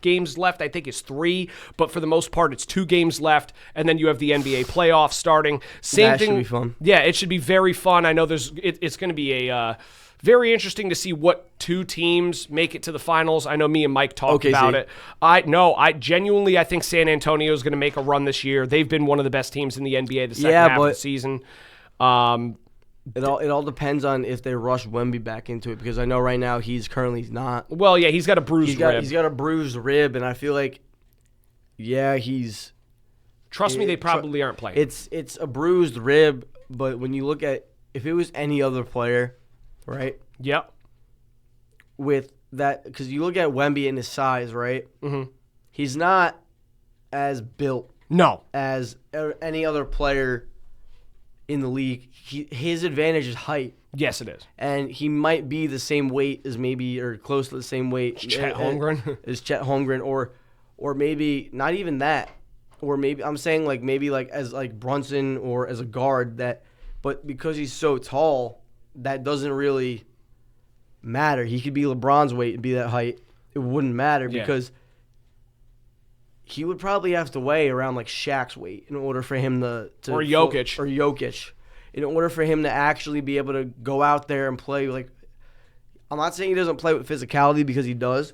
games left, I think, is 3, but for the most part, it's 2 games left, and then you have the NBA playoffs starting. That should be fun. Yeah, it should be very fun. I know it's going to be a very interesting to see what 2 teams make it to the finals. I know me and Mike talked about it. I genuinely think San Antonio is going to make a run this year. They've been one of the best teams in the NBA the second half of the season. It all depends on if they rush Wemby back into it, because I know right now he's currently not. Well, yeah, he's got a bruised rib. He's got a bruised rib, and I feel like, he's. Trust me, they probably aren't playing. It's a bruised rib, but when you look at, if it was any other player, right? Yep. With that, because you look at Wemby and his size, right? Mm-hmm. He's not as built. No. As any other player in the league. His advantage is height. Yes, it is. And he might be the same weight as maybe, or close to the same weight Chet Holmgren? as Chet Holmgren, or maybe not even that, or maybe I'm saying like maybe like as like Brunson or as a guard but because he's so tall, that doesn't really matter. He could be LeBron's weight and be that height. It wouldn't matter because he would probably have to weigh around like Shaq's weight in order for him to or Jokic. Or Jokic. In order for him to actually be able to go out there and play, like, I'm not saying he doesn't play with physicality because he does,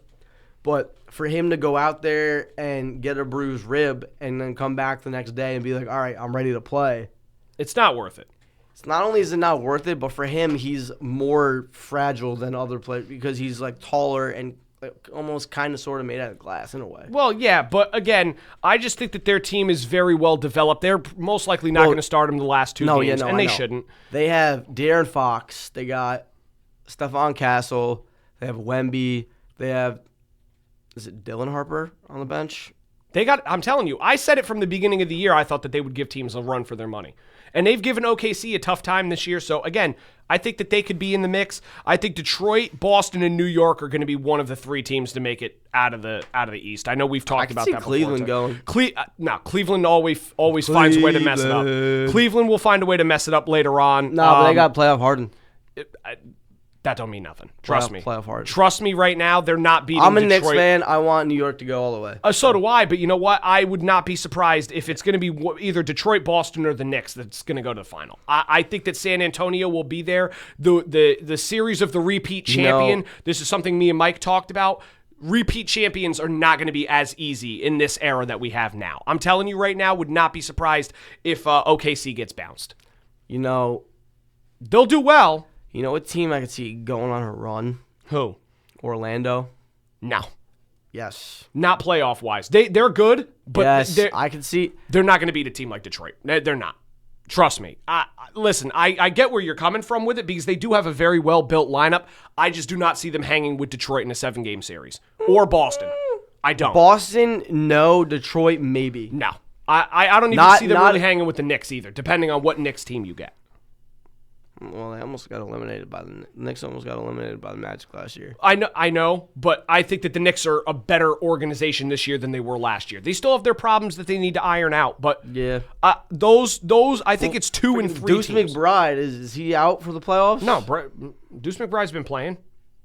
but for him to go out there and get a bruised rib and then come back the next day and be like, all right, I'm ready to play. It's not worth it. It's not only is it not worth it, but for him, he's more fragile than other players because he's like taller and like almost kind of sort of made out of glass in a way. Well, yeah, but again, I just think that their team is very well developed. They're most likely not going to start him the last two games, and they shouldn't. They have De'Aaron Fox. They got Stephon Castle. They have Wemby. They have, is it Dylan Harper on the bench? I'm telling you, I said it from the beginning of the year. I thought that they would give teams a run for their money. And they've given OKC a tough time this year. So, again, I think that they could be in the mix. I think Detroit, Boston, and New York are going to be one of the three teams to make it out of the East. I know we've talked about that before. Cleveland going. Cleveland always finds a way to mess it up. Cleveland will find a way to mess it up later on. No, but they got playoff Harden. That don't mean nothing. Trust me. Playoff Harden. Trust me right now, they're not beating I'm a Detroit. Knicks fan. I want New York to go all the way. So do I, but you know what? I would not be surprised if it's going to be either Detroit, Boston, or the Knicks that's going to go to the final. I think that San Antonio will be there. The series of the repeat champion, this is something me and Mike talked about. Repeat champions are not going to be as easy in this era that we have now. I'm telling you right now, would not be surprised if OKC gets bounced. They'll do well. You know what team I could see going on a run? Who? Orlando. No. Yes. Not playoff-wise. They're good, but yes, I can see. They're not going to beat a team like Detroit. They're not. Trust me. Listen, I get where you're coming from with it because they do have a very well-built lineup. I just do not see them hanging with Detroit in a 7-game series. Or Boston. I don't. Boston, no. Detroit, maybe. No. I don't even see them really hanging with the Knicks either, depending on what Knicks team you get. Well, they almost got eliminated by the Knicks. Almost got eliminated by the Magic last year. I know, but I think that the Knicks are a better organization this year than they were last year. They still have their problems that they need to iron out, but yeah, those I think it's 2 and 3 Deuce teams. McBride is he out for the playoffs? No, Deuce McBride's been playing.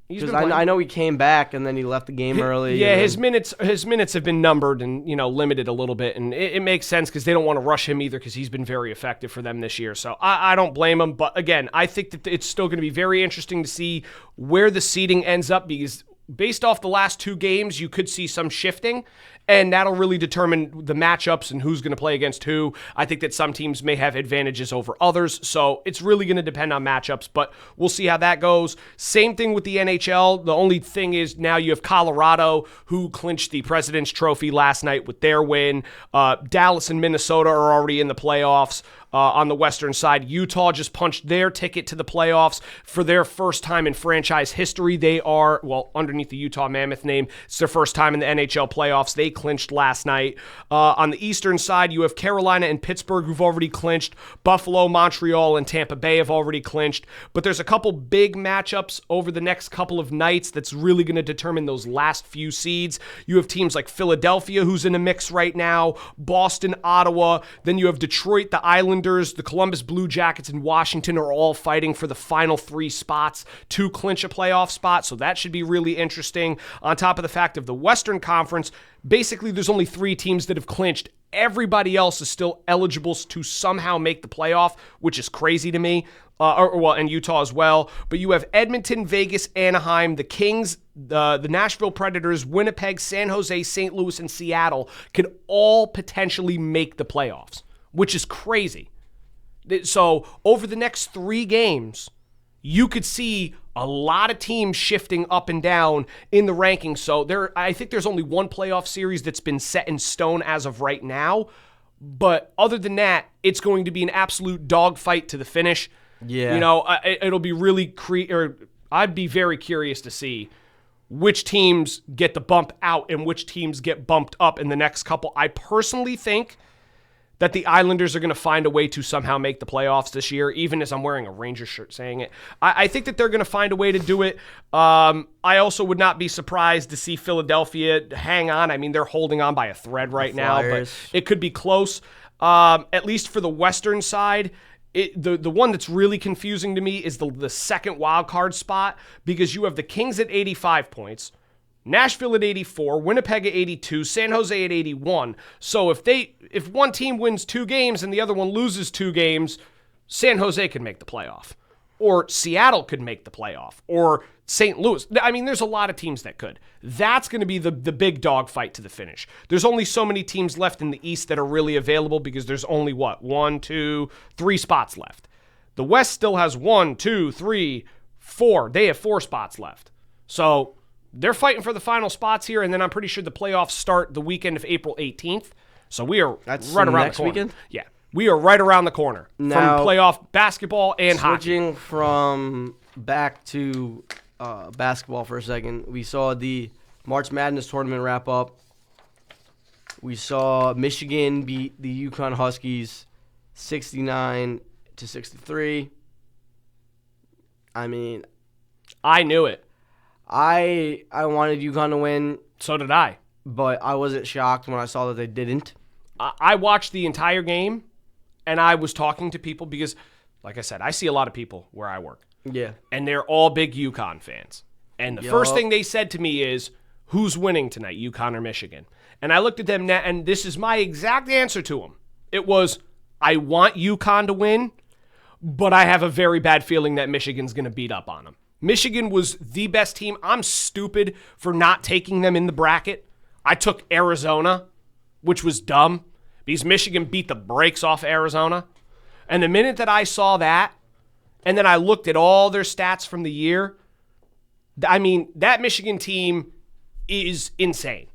Because I know he came back and then he left the game early. Yeah, his minutes have been numbered and limited a little bit, and it makes sense because they don't want to rush him either because he's been very effective for them this year. So I don't blame him, but again, I think that it's still going to be very interesting to see where the seeding ends up because based off the last 2 games, you could see some shifting. And that'll really determine the matchups and who's going to play against who. I think that some teams may have advantages over others, so it's really going to depend on matchups, but we'll see how that goes. Same thing with the NHL. The only thing is now you have Colorado, who clinched the President's Trophy last night with their win. Dallas and Minnesota are already in the playoffs. On the Western side, Utah just punched their ticket to the playoffs for their first time in franchise history. They are, underneath the Utah Mammoth name, it's their first time in the NHL playoffs. They clinched last night. On the Eastern side, you have Carolina and Pittsburgh who've already clinched. Buffalo, Montreal, and Tampa Bay have already clinched. But there's a couple big matchups over the next couple of nights that's really going to determine those last few seeds. You have teams like Philadelphia, who's in the mix right now, Boston, Ottawa. Then you have Detroit, the Islanders, the Columbus Blue Jackets, and Washington are all fighting for the final 3 spots to clinch a playoff spot, so that should be really interesting. On top of the fact of the Western Conference, basically there's only 3 teams that have clinched. Everybody else is still eligible to somehow make the playoff, which is crazy to me, and Utah as well. But you have Edmonton, Vegas, Anaheim, the Kings, the Nashville Predators, Winnipeg, San Jose, St. Louis, and Seattle can all potentially make the playoffs, which is crazy. So over the next 3 games, you could see a lot of teams shifting up and down in the rankings. So I think there's only one playoff series that's been set in stone as of right now. But other than that, it's going to be an absolute dogfight to the finish. Yeah. It'll be really I'd be very curious to see which teams get the bump out and which teams get bumped up in the next couple. I personally think that the Islanders are going to find a way to somehow make the playoffs this year, even as I'm wearing a Rangers shirt saying it. I think that they're going to find a way to do it. I also would not be surprised to see Philadelphia hang on. I mean, they're holding on by a thread right now, but it could be close. At least for the Western side, the one that's really confusing to me is the second wild card spot, because you have the Kings at 85 points, Nashville at 84, Winnipeg at 82, San Jose at 81. So if one team wins 2 games and the other one loses 2 games, San Jose could make the playoff, or Seattle could make the playoff, or St. Louis. I mean, there's a lot of teams that could. That's going to be the big dog fight to the finish. There's only so many teams left in the East that are really available, because there's only 1, 2, 3 spots left. The West still has 1, 2, 3, 4. They have 4 spots left. So they're fighting for the final spots here, and then I'm pretty sure the playoffs start the weekend of April 18th. So we are right around the corner. Weekend? Yeah. We are right around the corner now, from playoff basketball and hockey. Switching from back to basketball for a second, we saw the March Madness tournament wrap up. We saw Michigan beat the Yukon Huskies 69-63. I mean, I knew it. I wanted UConn to win. So did I. But I wasn't shocked when I saw that they didn't. I watched the entire game, and I was talking to people because, like I said, I see a lot of people where I work. Yeah. And they're all big UConn fans. And the first thing they said to me is, who's winning tonight, UConn or Michigan? And I looked at them, and this is my exact answer to them. It was, I want UConn to win, but I have a very bad feeling that Michigan's going to beat up on them. Michigan was the best team. I'm stupid for not taking them in the bracket. I took Arizona, which was dumb, because Michigan beat the brakes off Arizona. And the minute that I saw that, and then I looked at all their stats from the year, I mean, that Michigan team is insane.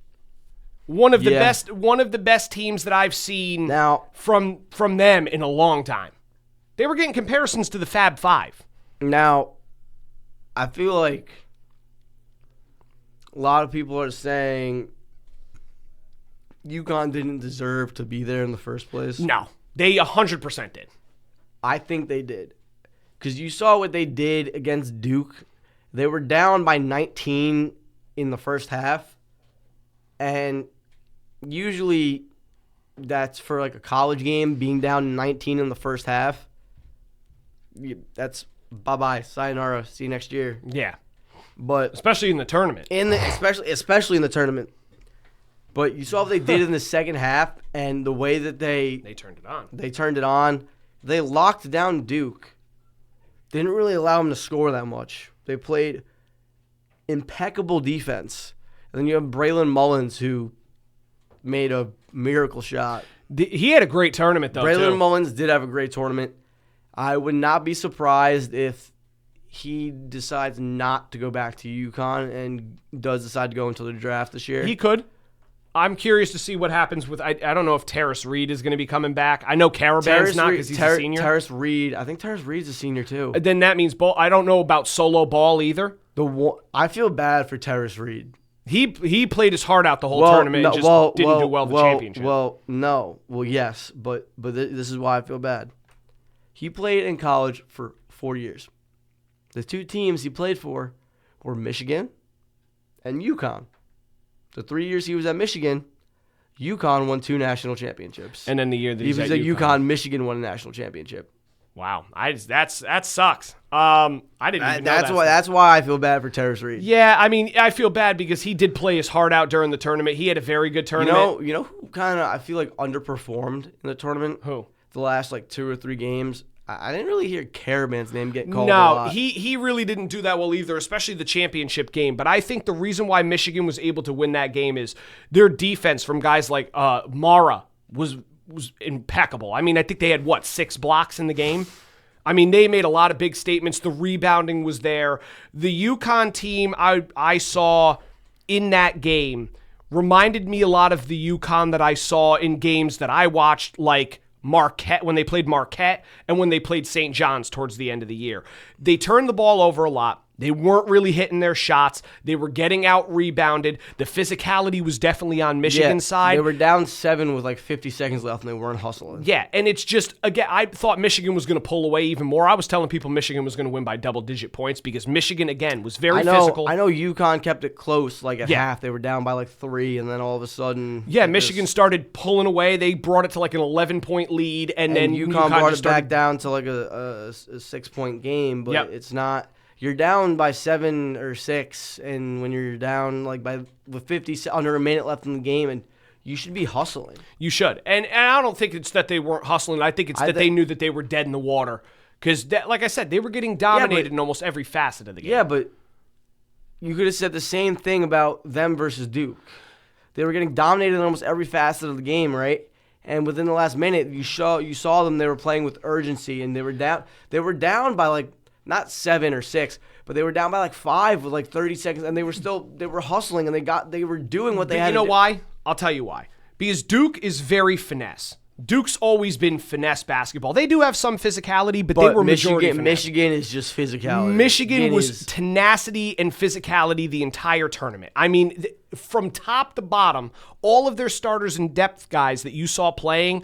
One of the best teams that I've seen now from them in a long time. They were getting comparisons to the Fab Five. Now, I feel like a lot of people are saying UConn didn't deserve to be there in the first place. No, they 100% did. I think they did. Because you saw what they did against Duke. They were down by 19 in the first half. And usually that's for like a college game, being down 19 in the first half. That's bye-bye, sayonara, see you next year. Yeah. But especially in the tournament. Especially in the tournament. But you saw what they did in the second half, and the way that they turned it on. They turned it on. They locked down Duke. Didn't really allow them to score that much. They played impeccable defense. And then you have Braylon Mullins, who made a miracle shot. He had a great tournament, though, Braylon Mullins did have a great tournament. I would not be surprised if he decides not to go back to UConn and does decide to go into the draft this year. He could. I'm curious to see what happens with. I don't know if Terrace Reed is going to be coming back. I know Caravan's not because he's a senior. Terrace Reed. I think Terrace Reed's a senior too. Then that means I don't know about solo ball either. I feel bad for Terrace Reed. He played his heart out the whole tournament and just didn't do well the championship. Yes, but this is why I feel bad. He played in college for 4 years. The 2 teams he played for were Michigan and UConn. The 3 years he was at Michigan, UConn won 2 national championships. And then the year that he was at UConn, Michigan won a national championship. Wow, that sucks. I didn't even know that. That's why I feel bad for Terrace Reed. Yeah, I mean, I feel bad because he did play his heart out during the tournament. He had a very good tournament. You know who kind of I feel like underperformed in the tournament? Who? The last 2 or 3 games. I didn't really hear Caravan's name get called a lot. No, he really didn't do that well either, especially the championship game. But I think the reason why Michigan was able to win that game is their defense from guys like Mara was impeccable. I mean, I think they had, 6 blocks in the game? I mean, they made a lot of big statements. The rebounding was there. The UConn team I saw in that game reminded me a lot of the UConn that I saw in games that I watched, like Marquette, when they played Marquette and when they played St. John's towards the end of the year. They turned the ball over a lot. They weren't really hitting their shots. They were getting out rebounded. The physicality was definitely on Michigan's side. They were down 7 with like 50 seconds left, and they weren't hustling. Yeah, and it's just, again, I thought Michigan was going to pull away even more. I was telling people Michigan was going to win by double-digit points because Michigan, again, was very physical. I know UConn kept it close, like at half. They were down by like 3, and then all of a sudden... Yeah, Michigan started pulling away. They brought it to like an 11-point lead, and then UConn brought it back down to like a 6-point game, but it's not... You're down by 7 or 6, and when you're down like with 50 under a minute left in the game, and you should be hustling. You should, and I don't think it's that they weren't hustling. I think it's that they knew that they were dead in the water because, like I said, they were getting dominated in almost every facet of the game. Yeah, but you could have said the same thing about them versus Duke. They were getting dominated in almost every facet of the game, right? And within the last minute, you saw them. They were playing with urgency, and they were down. They were down by like. Not 7 or 6, but they were down by like 5 with like 30 seconds, and they were hustling, and they were doing what they had to do. You know why? I'll tell you why. Because Duke is very finesse. Duke's always been finesse basketball. They do have some physicality, but they were majority finesse. Michigan is just physicality. Michigan was tenacity and physicality the entire tournament. I mean, from top to bottom, all of their starters and depth guys that you saw playing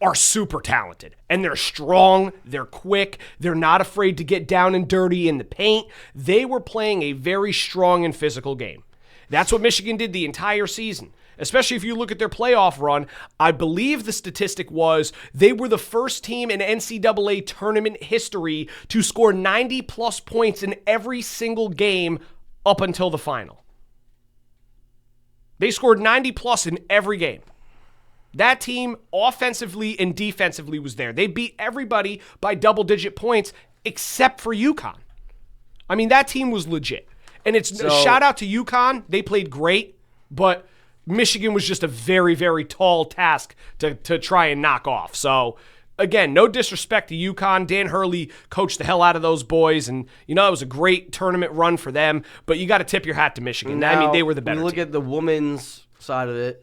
are super talented, and they're strong, they're quick, they're not afraid to get down and dirty in the paint. They were playing a very strong and physical game. That's what Michigan did the entire season, especially if you look at their playoff run. I believe the statistic was they were the first team in NCAA tournament history to score 90-plus points in every single game up until the final. They scored 90-plus in every game. That team, offensively and defensively, was there. They beat everybody by double-digit points except for UConn. I mean, that team was legit. And it's shout out to UConn. They played great, but Michigan was just a very, very tall task to try and knock off. So, again, no disrespect to UConn. Dan Hurley coached the hell out of those boys, and, it was a great tournament run for them, but you got to tip your hat to Michigan. Now, I mean, they were the better team. Look at the women's side of it.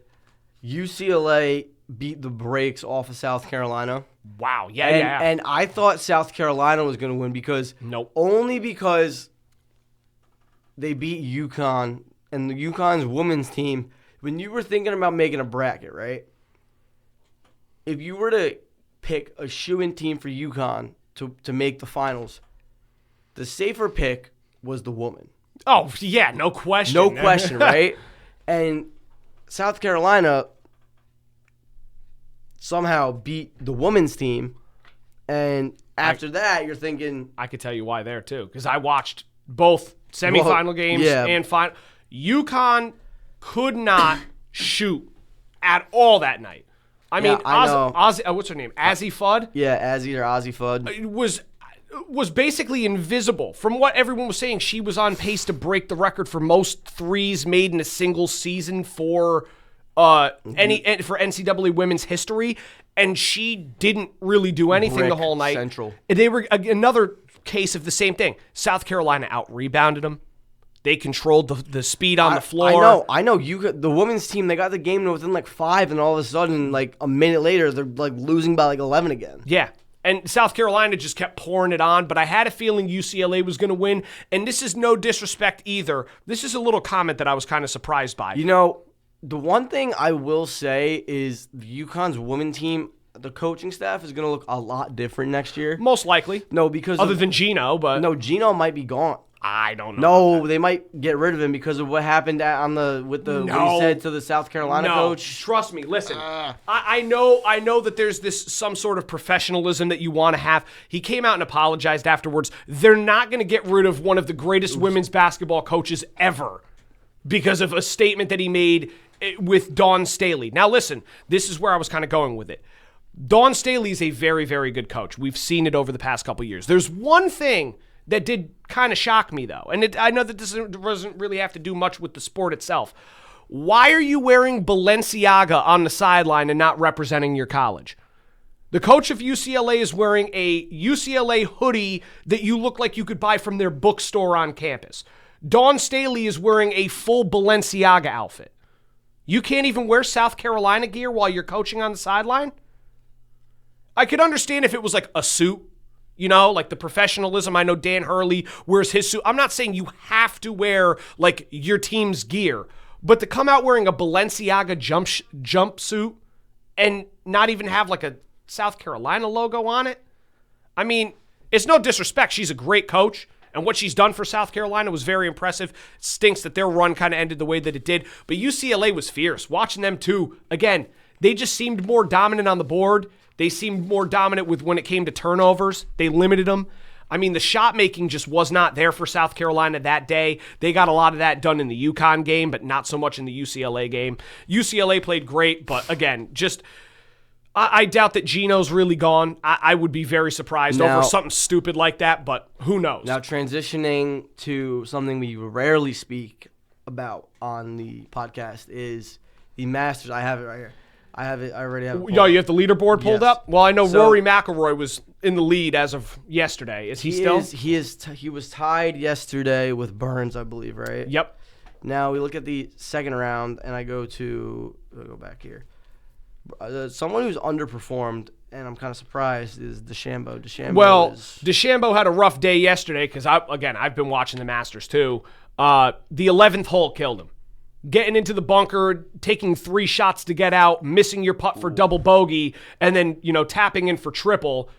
UCLA beat the brakes off of South Carolina. Wow, yeah. And I thought South Carolina was going to win because only because they beat UConn, and the UConn's women's team, when you were thinking about making a bracket, right? If you were to pick a shoo-in team for UConn to make the finals, the safer pick was the woman. Oh, yeah, no question. No question, right? And South Carolina somehow beat the women's team, and after that, you're thinking... I could tell you why there, too, because I watched both semifinal games and final. UConn could not shoot at all that night. I mean, what's her name? Azzi Fudd? Yeah, Azzi or Ozzy Fudd. Was basically invisible. From what everyone was saying, she was on pace to break the record for most threes made in a single season for NCAA women's history, and she didn't really do anything the whole night. Central. They were another case of the same thing. South Carolina out-rebounded them. They controlled the speed on the floor. I know. The women's team, they got the game within like 5, and all of a sudden, like a minute later, they're like losing by like 11 again. Yeah. And South Carolina just kept pouring it on, but I had a feeling UCLA was going to win, and this is no disrespect either. This is a little comment that I was kind of surprised by. The one thing I will say is the UConn's women team, the coaching staff is going to look a lot different next year. Most likely. No, because... Other than Gino, but... No, Gino might be gone. I don't know. No, they might get rid of him because of what happened what he said to the South Carolina coach. Trust me. Listen, I know that there's some sort of professionalism that you want to have. He came out and apologized afterwards. They're not going to get rid of one of the greatest women's basketball coaches ever because of a statement that he made with Dawn Staley. Now, listen, this is where I was kind of going with it. Dawn Staley is a very, very good coach. We've seen it over the past couple years. There's one thing that did kind of shock me, though. And I know that this doesn't really have to do much with the sport itself. Why are you wearing Balenciaga on the sideline and not representing your college? The coach of UCLA is wearing a UCLA hoodie that you look like you could buy from their bookstore on campus. Dawn Staley is wearing a full Balenciaga outfit. You can't even wear South Carolina gear while you're coaching on the sideline? I could understand if it was like a suit, You know, like the professionalism. I know Dan Hurley wears his suit. I'm not saying you have to wear like your team's gear, but to come out wearing a Balenciaga jumpsuit and not even have like a South Carolina logo on it. I mean, it's no disrespect. She's a great coach, and what she's done for South Carolina was very impressive. It stinks that their run kind of ended the way that it did, but UCLA was fierce. Watching them too, again, they just seemed more dominant on the board. They seemed more dominant with when it came to turnovers. They limited them. I mean, the shot making just was not there for South Carolina that day. They got a lot of that done in the UConn game, but not so much in the UCLA game. UCLA played great, but again, just I doubt that Gino's really gone. I would be very surprised over something stupid like that, but who knows? Now, transitioning to something we rarely speak about on the podcast is the Masters. I have it right here. I already have it. Yo, you have the leaderboard pulled Yes. up? Well, I know Rory McIlroy was in the lead as of yesterday. Is he still? He was tied yesterday with Burns, I believe, right? Yep. Now we look at the second round, and I'll go back here. Someone who's underperformed, and I'm kind of surprised, is DeChambeau. DeChambeau had a rough day yesterday because, I've been watching the Masters too. The 11th hole killed him. Getting into the bunker, taking 3 shots to get out, missing your putt for double bogey, and then, tapping in for triple,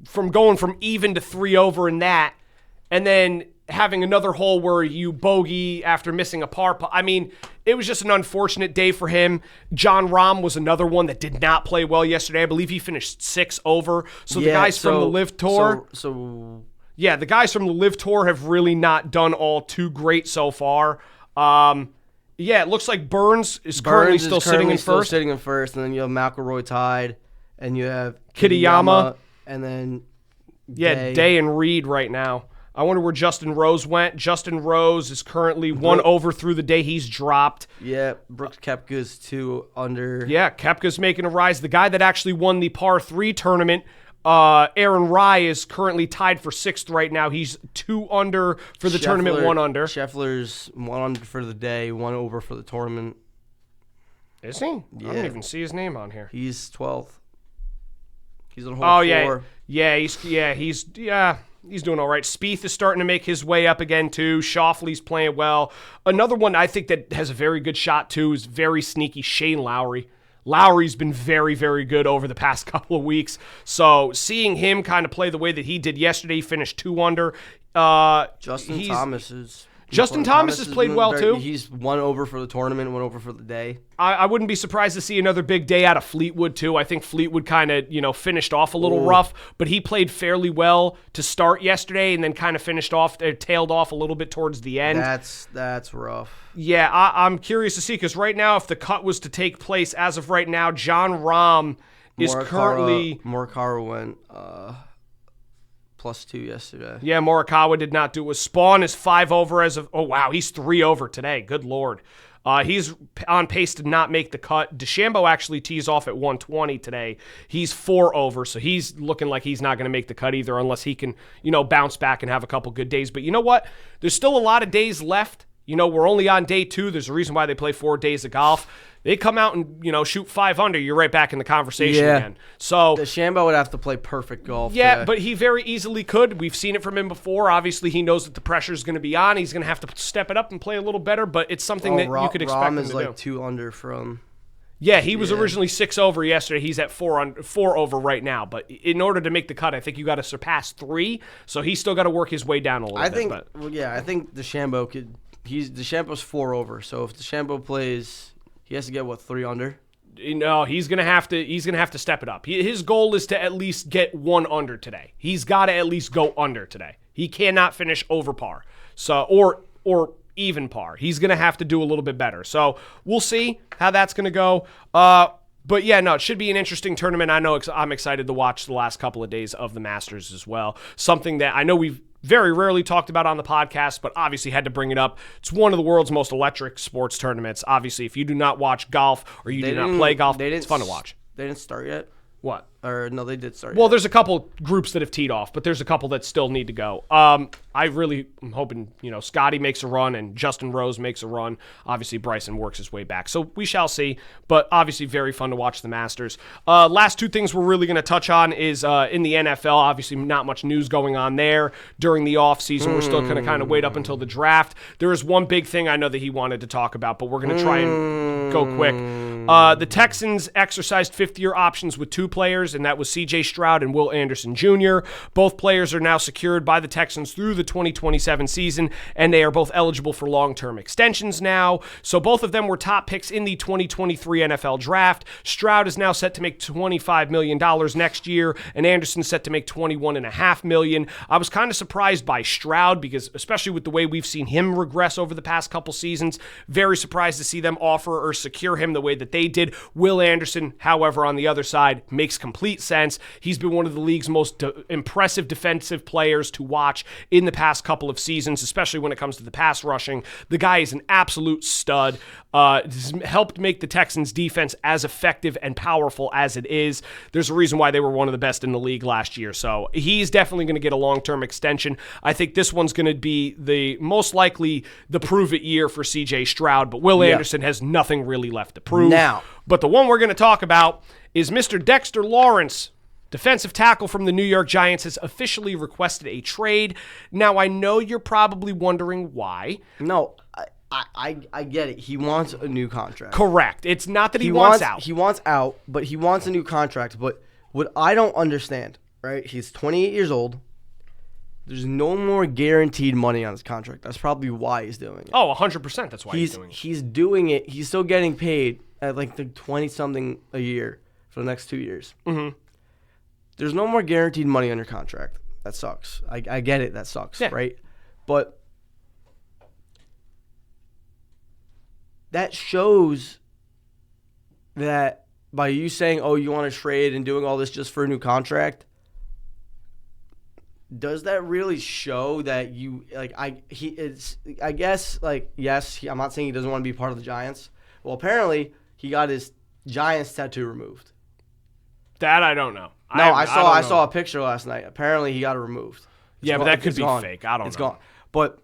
from going from even to 3 over in that, and then having another hole where you bogey after missing a par putt. I mean, it was just an unfortunate day for him. John Rahm was another one that did not play well yesterday. I believe he finished 6 over. So the guys from the Live Tour... Yeah, the guys from the Live Tour have really not done all too great so far. Yeah, it looks like Burns is currently still sitting in first. And then you have McIlroy tied, and you have Kitayama, and then Day and Reed right now. I wonder where Justin Rose went. Justin Rose is currently 1 over through the day. He's dropped. Yeah, Brooks Koepka's 2 under. Yeah, Koepka's making a rise. The guy that actually won the par 3 tournament, Aaron Rai, is currently tied for 6th right now. He's 2 under for the tournament, 1 under. Scheffler's 1 under for the day, 1 over for the tournament. Is he? Yeah. I don't even see his name on here. He's 12th. He's on hole 4. He's doing all right. Spieth is starting to make his way up again, too. Schauffele's playing well. Another one I think that has a very good shot, too, is very sneaky, Shane Lowry. Lowry's been very, very good over the past couple of weeks. So seeing him kind of play the way that he did yesterday, he finished 2 under. Justin Thomas has played well, too. He's 1 over for the tournament, 1 over for the day. I wouldn't be surprised to see another big day out of Fleetwood, too. I think Fleetwood kind of, finished off a little rough, but he played fairly well to start yesterday and then kind of tailed off a little bit towards the end. That's rough. Yeah, I'm curious to see, because right now, if the cut was to take place as of right now, John Rahm is currently... Morikawa went +2 yesterday. Yeah, Morikawa did not do it. Spawn is 5 over as of... Oh, wow, he's 3 over today. Good Lord. He's on pace to not make the cut. DeChambeau actually tees off at 120 today. He's 4 over, so he's looking like he's not going to make the cut either unless he can, bounce back and have a couple good days. But you know what? There's still a lot of days left. We're only on day 2. There's a reason why they play 4 days of golf. They come out and, shoot 5 under, you're right back in the conversation again. So DeChambeau would have to play perfect golf. Yeah, today. but he very easily could. We've seen it from him before. Obviously, he knows that the pressure is going to be on. He's going to have to step it up and play a little better, but it's something that you could expect him to do. Rahm is 2 under from... Yeah, he was originally 6 over yesterday. He's at 4 over right now. But in order to make the cut, I think you got to surpass 3. So he's still got to work his way down a little bit. I think DeChambeau could... DeChambeau's 4 over. So if DeChambeau plays... He has to get 3 under. No, he's gonna have to step it up. His goal is to at least get 1 under today. He's got to at least go under today. He cannot finish over par. So or even par. He's gonna have to do a little bit better. So we'll see how that's gonna go. But yeah, no, it should be an interesting tournament. I know I'm excited to watch the last couple of days of the Masters as well. Something that I know we've very rarely talked about on the podcast, but obviously had to bring it up. It's one of the world's most electric sports tournaments. Obviously, if you do not watch golf or you do not play golf, it's fun to watch. They didn't start yet? What? Or no, they did start. Well, yet. there's a couple groups that have teed off, but there's a couple that still need to go. I really am hoping, Scotty makes a run and Justin Rose makes a run. Obviously, Bryson works his way back. So we shall see, but obviously very fun to watch the Masters. Last two things we're really going to touch on is in the NFL. Obviously, not much news going on there during the offseason. We're still going to kind of wait up until the draft. There is one big thing I know that he wanted to talk about, but we're going to try and go quick. The Texans exercised fifth-year options with two players, and that was C.J. Stroud and Will Anderson Jr. Both players are now secured by the Texans through the 2027 season, and they are both eligible for long-term extensions now. So both of them were top picks in the 2023 NFL Draft. Stroud is now set to make $25 million next year, and Anderson set to make $21.5 million. I was kind of surprised by Stroud because, especially with the way we've seen him regress over the past couple seasons, very surprised to see them offer or secure him the way that they did. Will Anderson, however, on the other side, makes complete sense. He's been one of the league's most impressive defensive players to watch in the past couple of seasons, especially when it comes to the pass rushing. The guy is an absolute stud. Has helped make the Texans' defense as effective and powerful as it is. There's a reason why they were one of the best in the league last year. So he's definitely going to get a long-term extension. I think this one's going to be the most likely the prove-it year for C.J. Stroud, but Will Anderson has nothing really left to prove. Now. But the one we're going to talk about is Mr. Dexter Lawrence. Defensive tackle from the New York Giants has officially requested a trade. Now, I know you're probably wondering why. No, I get it. He wants a new contract. Correct. It's not that he wants out. He wants out, but he wants a new contract. But what I don't understand, right? He's 28 years old. There's no more guaranteed money on his contract. That's probably why he's doing it. Oh, 100%. That's why he's doing it. He's doing it. He's still getting paid at like the 20-something a year for the next 2 years. Mm-hmm. There's no more guaranteed money on your contract. That sucks. I get it. That sucks, right? But that shows that by you saying, oh, you want to trade and doing all this just for a new contract, does that really show that you I guess yes, I'm not saying he doesn't want to be part of the Giants. Well, apparently he got his Giants tattoo removed. That I don't know. No, I saw a picture last night. Apparently he got it removed. But that could be fake. I don't know. It's gone. But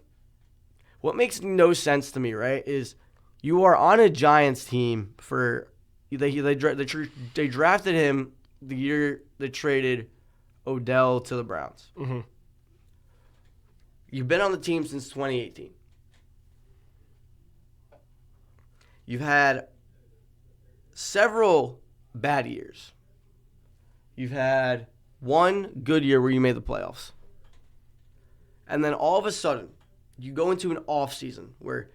what makes no sense to me, right, is you are on a Giants team for they drafted him the year they traded Odell to the Browns. Mm-hmm. You've been on the team since 2018. You've had several bad years. You've had one good year where you made the playoffs. And then all of a sudden, you go into an off season where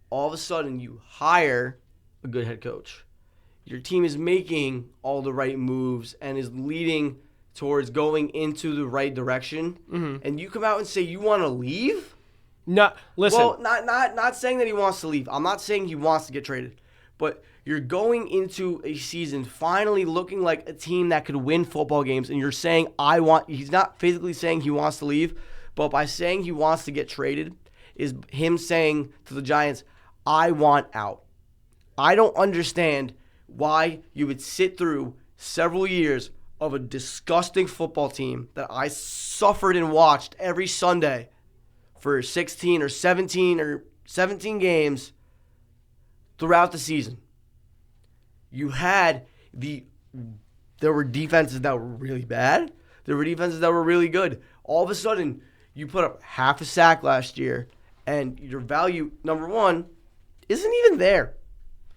all of a sudden you hire a good head coach. Your team is making all the right moves and is leading towards going into the right direction, and you come out and say you want to leave? No, listen. Well, not saying that he wants to leave. I'm not saying he wants to get traded, but you're going into a season finally looking like a team that could win football games, and you're saying he's not physically saying he wants to leave, but by saying he wants to get traded is him saying to the Giants, I want out. I don't understand why you would sit through several years of a disgusting football team that I suffered and watched every Sunday for 16 or 17 games throughout the season. There were defenses that were really bad. There were defenses that were really good. All of a sudden, you put up half a sack last year, and your value, number one, isn't even there.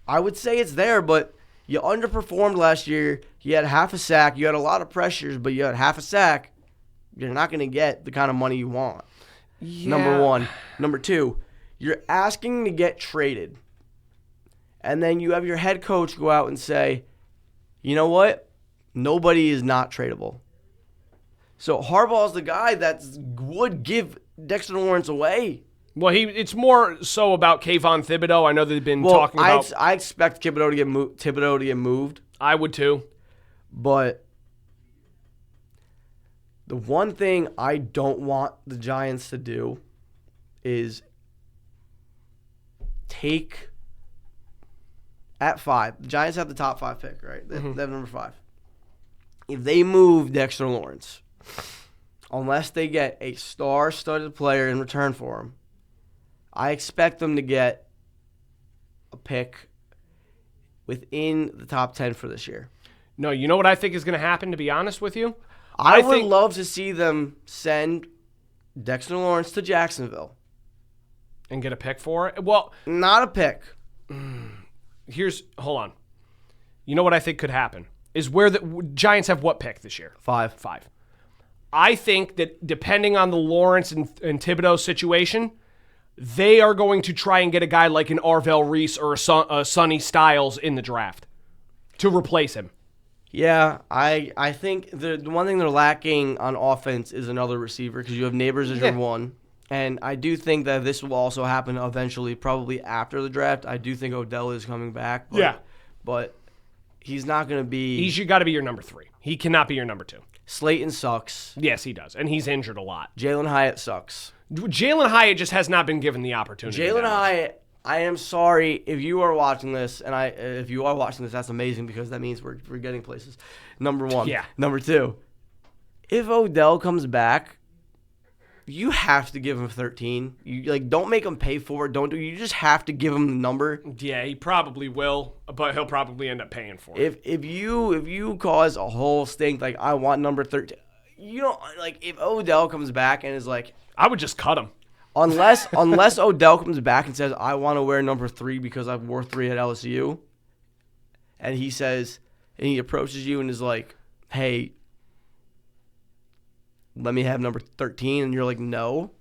I would say it's there, but you underperformed last year. You had half a sack. You had a lot of pressures, but you had half a sack. You're not going to get the kind of money you want. Yeah. Number one. Number two, you're asking to get traded. And then you have your head coach go out and say, you know what? Nobody is not tradable. So Harbaugh's the guy that would give Dexter Lawrence away. Well, it's more so about Kayvon Thibodeau. I know they've been talking about. I expect Thibodeau to get moved. I would too. But the one thing I don't want the Giants to do is take at 5. The Giants have the top 5 pick, right? They have number 5. if they move Dexter Lawrence, unless they get a star-studded player in return for him, I expect them to get a pick within the top 10 for this year. No, you know what I think is going to happen, to be honest with you? I would love to see them send Dexter Lawrence to Jacksonville. And get a pick for it? Well, not a pick. Hold on. You know what I think could happen? Is where the Giants have what pick this year? 5. I think that depending on the Lawrence and Thibodeau situation, they are going to try and get a guy like an Arvell Reese or a Sonny Styles in the draft to replace him. Yeah, I think the one thing they're lacking on offense is another receiver because you have Neighbors as your one. And I do think that this will also happen eventually, probably after the draft. I do think Odell is coming back. But he's not going to be... He's got to be your number 3. He cannot be your number 2. Slayton sucks. Yes, he does. And he's injured a lot. Jalen Hyatt sucks. Jalen Hyatt just has not been given the opportunity. Jalen Hyatt, I am sorry if you are watching this, and if you are watching this, that's amazing because that means we're getting places. Number 1. Yeah. Number 2, if Odell comes back, you have to give him 13. You don't make him pay for it. You just have to give him the number. Yeah, he probably will, but he'll probably end up paying for it. If you cause a whole stink I want number 13, if Odell comes back and is like, I would just cut him. Unless Odell comes back and says, I want to wear number 3 because I wore 3 at LSU, and he approaches you and is like, hey, let me have number 13, and you're like, no.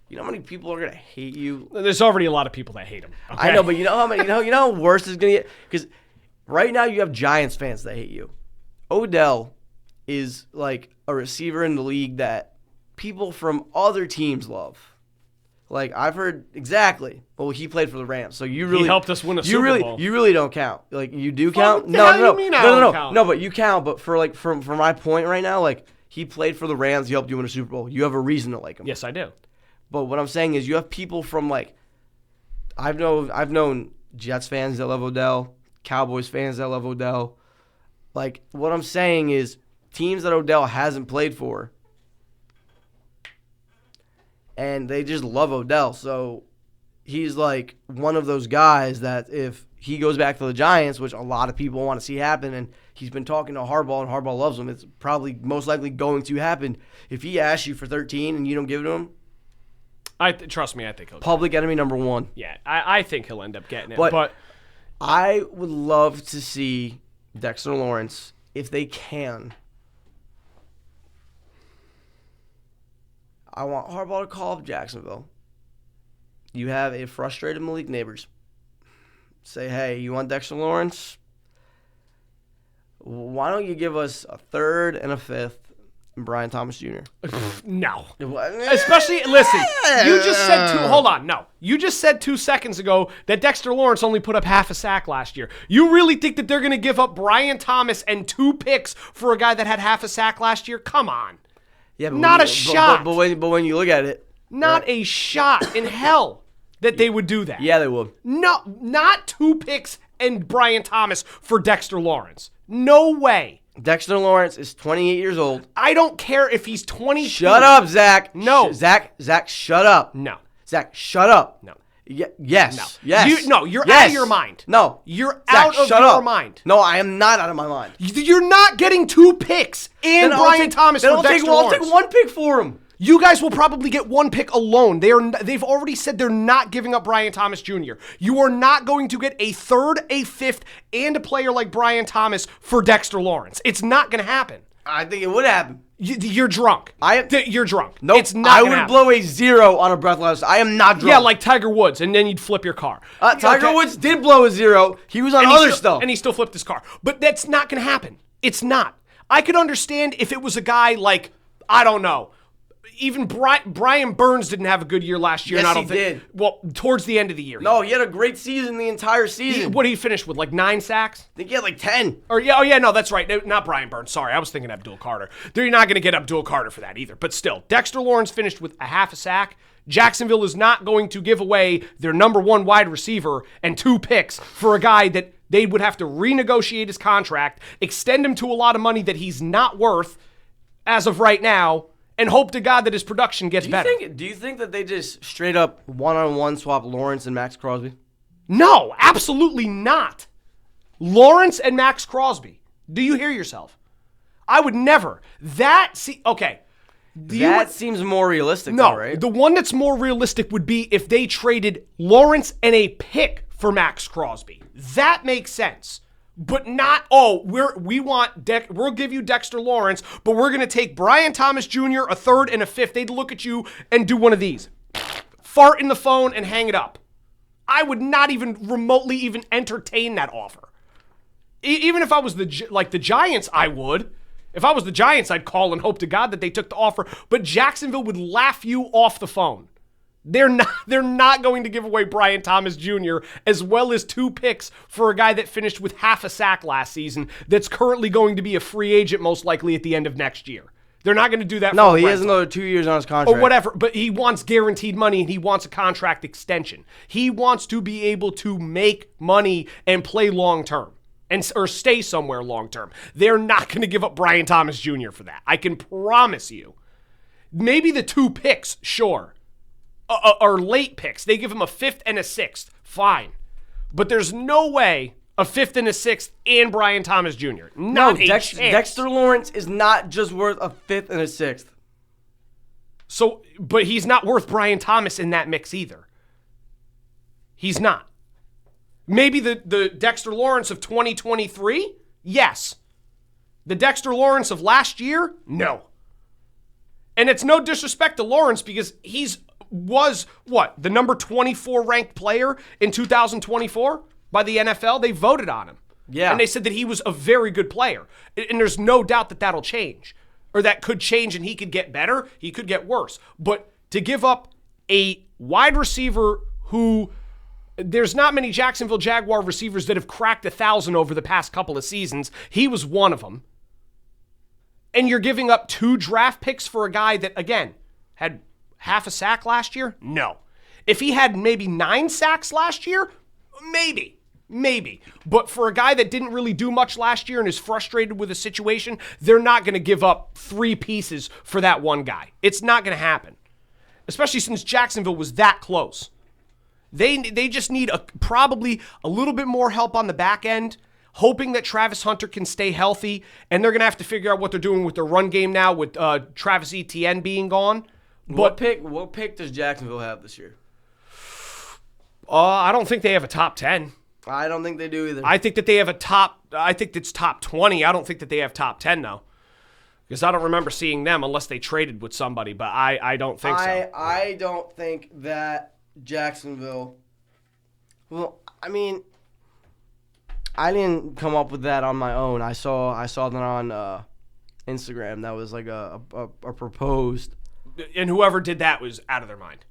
You know how many people are going to hate you? There's already a lot of people that hate him. Okay? I know, but you know how worse it's going to get? Because right now you have Giants fans that hate you. Odell is like a receiver in the league that people from other teams love. I've heard exactly. Well, he played for the Rams, so he helped us win a Super Bowl. You really don't count. You do count. No. No, but you count. But for my point right now, he played for the Rams. He helped you win a Super Bowl. You have a reason to like him. Yes, I do. But what I'm saying is, you have people from I've known Jets fans that love Odell, Cowboys fans that love Odell. What I'm saying is, teams that Odell hasn't played for. And they just love Odell. So he's one of those guys that if he goes back to the Giants, which a lot of people want to see happen, and he's been talking to Harbaugh, and Harbaugh loves him, it's probably most likely going to happen. If he asks you for 13 and you don't give it to him, trust me, I think he'll public enemy number 1. Yeah, I think he'll end up getting it. But I would love to see Dexter Lawrence, if they can. I want Harbaugh to call up Jacksonville. You have a frustrated Malik Neighbors. Say, hey, you want Dexter Lawrence? Why don't you give us a 3rd and a 5th and Brian Thomas Jr.? No. Especially, listen, you just said hold on, no. You just said 2 seconds ago that Dexter Lawrence only put up half a sack last year. You really think that they're going to give up Brian Thomas and 2 picks for a guy that had half a sack last year? Come on. Yeah, but not a shot. But when you look at it. Not a shot in hell that they would do that. Yeah, they would. No, not 2 picks and Brian Thomas for Dexter Lawrence. No way. Dexter Lawrence is 28 years old. I don't care if he's 22. Shut up, Zach. No. Zach, shut up. No. Zach, shut up. No. Yes. No. Yes. You're out of your mind. No. You're Zach, out of shut your up. mind. No, I am not out of my mind. You're not getting 2 picks and Brian Thomas for Dexter Lawrence. I'll take 1 pick for him. You guys will probably get 1 pick alone. They've already said they're not giving up Brian Thomas Jr. You are not going to get a 3rd, a 5th, and a player like Brian Thomas for Dexter Lawrence. It's not going to happen. I think it would happen. You're drunk. You're drunk. Nope. It's not I would blow a 0 on a breathless. I am not drunk. Yeah, like Tiger Woods, and then you'd flip your car. Tiger Woods did blow a 0. He was on other stuff. And he still flipped his car. But that's not going to happen. It's not. I could understand if it was a guy like, I don't know, even Brian Burns didn't have a good year last year. Yes, and I don't he did. Well, towards the end of the year. No, he had a great season the entire season. What did he finish with, 9 sacks? I think he had 10. No, that's right. Not Brian Burns. Sorry, I was thinking Abdul Carter. They're not going to get Abdul Carter for that either. But still, Dexter Lawrence finished with a half a sack. Jacksonville is not going to give away their number 1 wide receiver and 2 picks for a guy that They would have to renegotiate his contract, extend him to a lot of money that he's not worth as of right now, and hope to God that his production gets better. Do you think that they just straight up one-on-one swap Lawrence and Max Crosby? No, absolutely not. Lawrence and Max Crosby. Do you hear yourself? I would never. Okay. That seems more realistic, no, though, right? The one that's more realistic would be if they traded Lawrence and a pick for Max Crosby. That makes sense. But not, we'll give you Dexter Lawrence, but we're going to take Brian Thomas Jr., a third and a fifth. They'd look at you and do one of these. Fart in the phone and hang it up. I would not even remotely even entertain that offer. Even if I was the Giants, I would. If I was the Giants, I'd call and hope to God that they took the offer. But Jacksonville would laugh you off the phone. They're not going to give away Brian Thomas Jr. as well as 2 picks for a guy that finished with half a sack last season that's currently going to be a free agent most likely at the end of next year. They're not going to do that. No, he has another 2 years on his contract. Or whatever, but he wants guaranteed money and he wants a contract extension. He wants to be able to make money and play long term. Or stay somewhere long term. They're not going to give up Brian Thomas Jr. for that. I can promise you. Maybe the 2 picks, sure. Or late picks. They give him a 5th and a 6th. Fine. But there's no way a 5th and a 6th and Brian Thomas Jr. Dexter Lawrence is not just worth a 5th and a 6th. So, but he's not worth Brian Thomas in that mix either. He's not. Maybe the Dexter Lawrence of 2023? Yes. The Dexter Lawrence of last year? No. And it's no disrespect to Lawrence because was the number 24 ranked player in 2024 by the NFL? They voted on him. Yeah. And they said that he was a very good player. And there's no doubt that that'll change. Or that could change and he could get better. He could get worse. But to give up a wide receiver who... There's not many Jacksonville Jaguar receivers that have cracked 1,000 over the past couple of seasons. He was one of them. And you're giving up 2 draft picks for a guy that, again, had half a sack last year? No. If he had maybe 9 sacks last year, maybe. But for a guy that didn't really do much last year and is frustrated with a situation, they're not going to give up 3 pieces for that one guy. It's not going to happen. Especially since Jacksonville was that close. They just need probably a little bit more help on the back end, hoping that Travis Hunter can stay healthy, and they're going to have to figure out what they're doing with their run game now with Travis Etienne being gone. What pick does Jacksonville have this year? I don't think they have a top 10. I don't think they do either. I think that they have I think it's top 20. I don't think that they have top 10, though. Because I don't remember seeing them unless they traded with somebody, but I don't think so. I don't think that Jacksonville. Well, I mean, I didn't come up with that on my own. I saw that on Instagram. That was like a proposed. And whoever did that was out of their mind.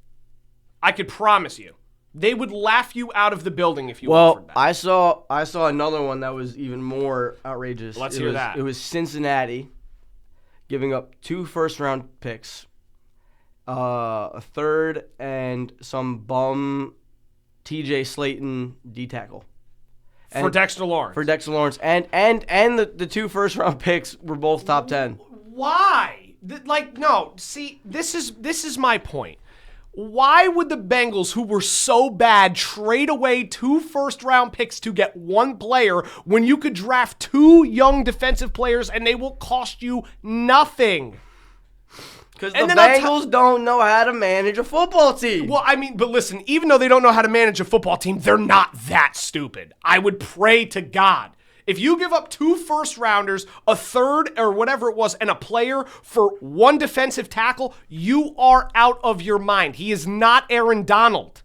I could promise you, they would laugh you out of the building if you offered that. I saw another one that was even more outrageous. Let's hear that. It was Cincinnati giving up 2 first-round picks. A 3rd and some bum TJ Slayton D tackle. For Dexter Lawrence. And the 2 first-round picks were both top 10. Why? No. See, this is my point. Why would the Bengals, who were so bad, trade away 2 first-round picks to get 1 player when you could draft 2 young defensive players and they will cost you nothing? Because the Bengals don't know how to manage a football team. Well, I mean, but listen, even though they don't know how to manage a football team, they're not that stupid. I would pray to God. If you give up 2 first-rounders, a 3rd or whatever it was, and a player for 1 defensive tackle, you are out of your mind. He is not Aaron Donald.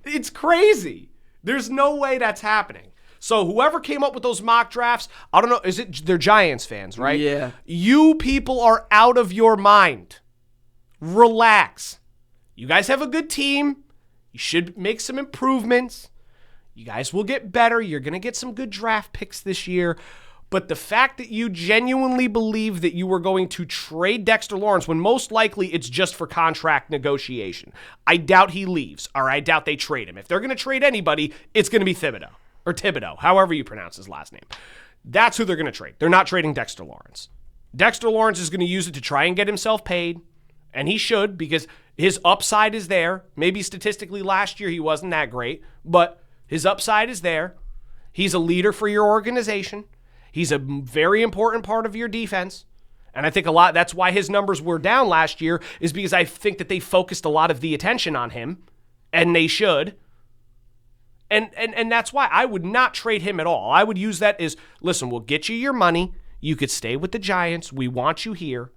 It's crazy. There's no way that's happening. So whoever came up with those mock drafts, I don't know, they're Giants fans, right? Yeah. You people are out of your mind. Relax. You guys have a good team. You should make some improvements. You guys will get better. You're going to get some good draft picks this year. But the fact that you genuinely believe that you were going to trade Dexter Lawrence when most likely it's just for contract negotiation. I doubt he leaves, or I doubt they trade him. If they're going to trade anybody, it's going to be Thibodeau, however you pronounce his last name. That's who they're going to trade. They're not trading Dexter Lawrence. Dexter Lawrence is going to use it to try and get himself paid, and he should because his upside is there. Maybe statistically last year he wasn't that great, but his upside is there. He's a leader for your organization. He's a very important part of your defense. And I think that's why his numbers were down last year, is because I think that they focused a lot of the attention on him, and they should. And that's why I would not trade him at all. I would use that as, listen, we'll get you your money. You could stay with the Giants. We want you here.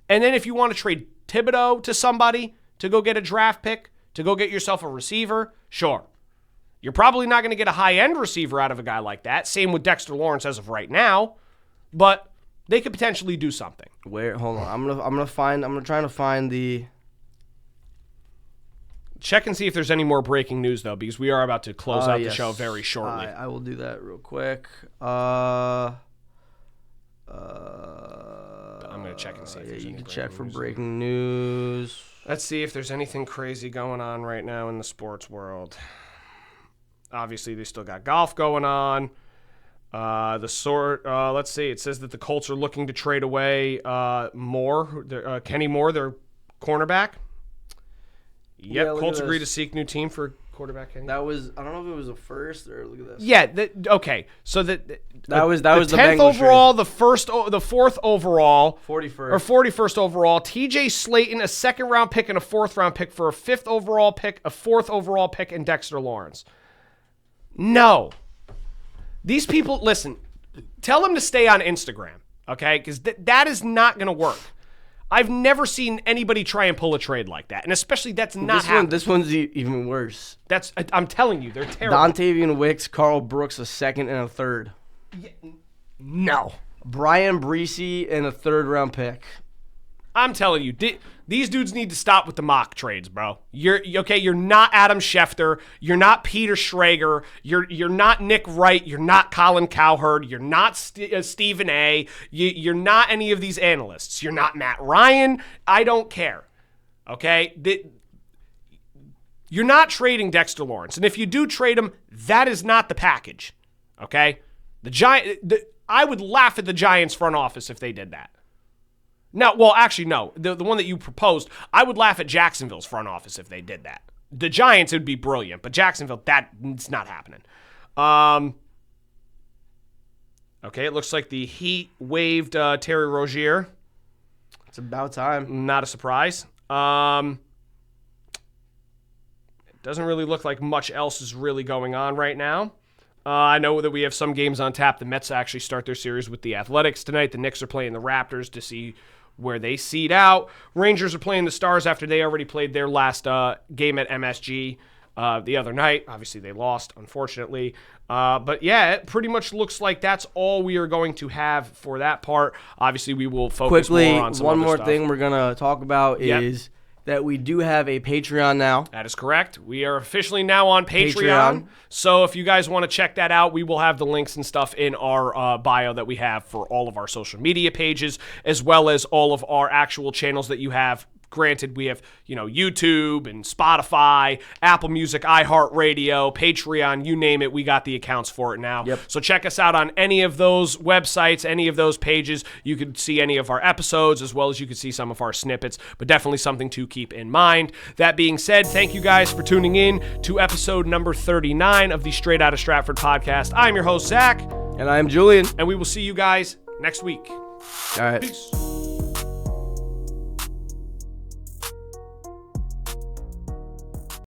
And then if you want to trade Thibodeau to somebody to go get a draft pick, to go get yourself a receiver, sure. You're probably not going to get a high-end receiver out of a guy like that. Same with Dexter Lawrence as of right now. But they could potentially do something. Hold on. I'm trying to find the. Check and see if there's any more breaking news though, because we are about to close out the show very shortly. I will do that real quick. I'm going to check and see if there's any you can check for news. breaking news. Let's see if there's anything crazy going on right now in the sports world. Obviously, they still got golf going on. Let's see. It says that the Colts are looking to trade away Kenny Moore, their cornerback. Yep, Colts agreed to seek new team for quarterback Kenny. That was, I don't know if it was a first or look at this. Yeah. Okay. So that was the 10th overall, the fourth overall, 41st or 41st overall. TJ Slayton, a second round pick and a fourth round pick for a fifth overall pick, a fourth overall pick, and Dexter Lawrence. No. These people, listen, tell them to stay on Instagram, okay? Because that is not going to work. I've never seen anybody try and pull a trade like that, and especially that's not happening. This one's even worse. I'm telling you, they're terrible. Dontavian Wicks, Carl Brooks, a second and a third. Yeah, no. Brian Breesy and a third-round pick. I'm telling you, these dudes need to stop with the mock trades, bro. You're not Adam Schefter. You're not Peter Schrager. You're not Nick Wright. You're not Colin Cowherd. You're not Stephen A. You're not any of these analysts. You're not Matt Ryan. I don't care. Okay? You're not trading Dexter Lawrence. And if you do trade him, that is not the package. Okay? I would laugh at the Giants front office if they did that. No, well, actually, no. The one that you proposed, I would laugh at Jacksonville's front office if they did that. The Giants, it would be brilliant, but Jacksonville, it's not happening. Okay, it looks like the Heat waived Terry Rozier. It's about time. Not a surprise. It doesn't really look like much else is really going on right now. I know that we have some games on tap. The Mets actually start their series with the Athletics tonight. The Knicks are playing the Raptors to see where they seed out. Rangers are playing the Stars after they already played their last game at MSG the other night. Obviously, they lost, unfortunately. But yeah, it pretty much looks like that's all we are going to have for that part. Obviously, we will focus more on some one other more stuff. thing we're going to talk about is that we do have a Patreon now. That is correct. We are officially now on Patreon. So if you guys want to check that out, we will have the links and stuff in our bio that we have for all of our social media pages, as well as all of our actual channels that you have. Granted, we have, YouTube and Spotify, Apple Music, iHeartRadio, Patreon, you name it, we got the accounts for it now. Yep. So check us out on any of those websites, any of those pages. You could see any of our episodes, as well as you could see some of our snippets, but definitely something to keep in mind. That being said, thank you guys for tuning in to episode number 39 of the Straight Outta Stratford podcast. I'm your host, Zach. And I'm Julian. And we will see you guys next week. All right. Peace.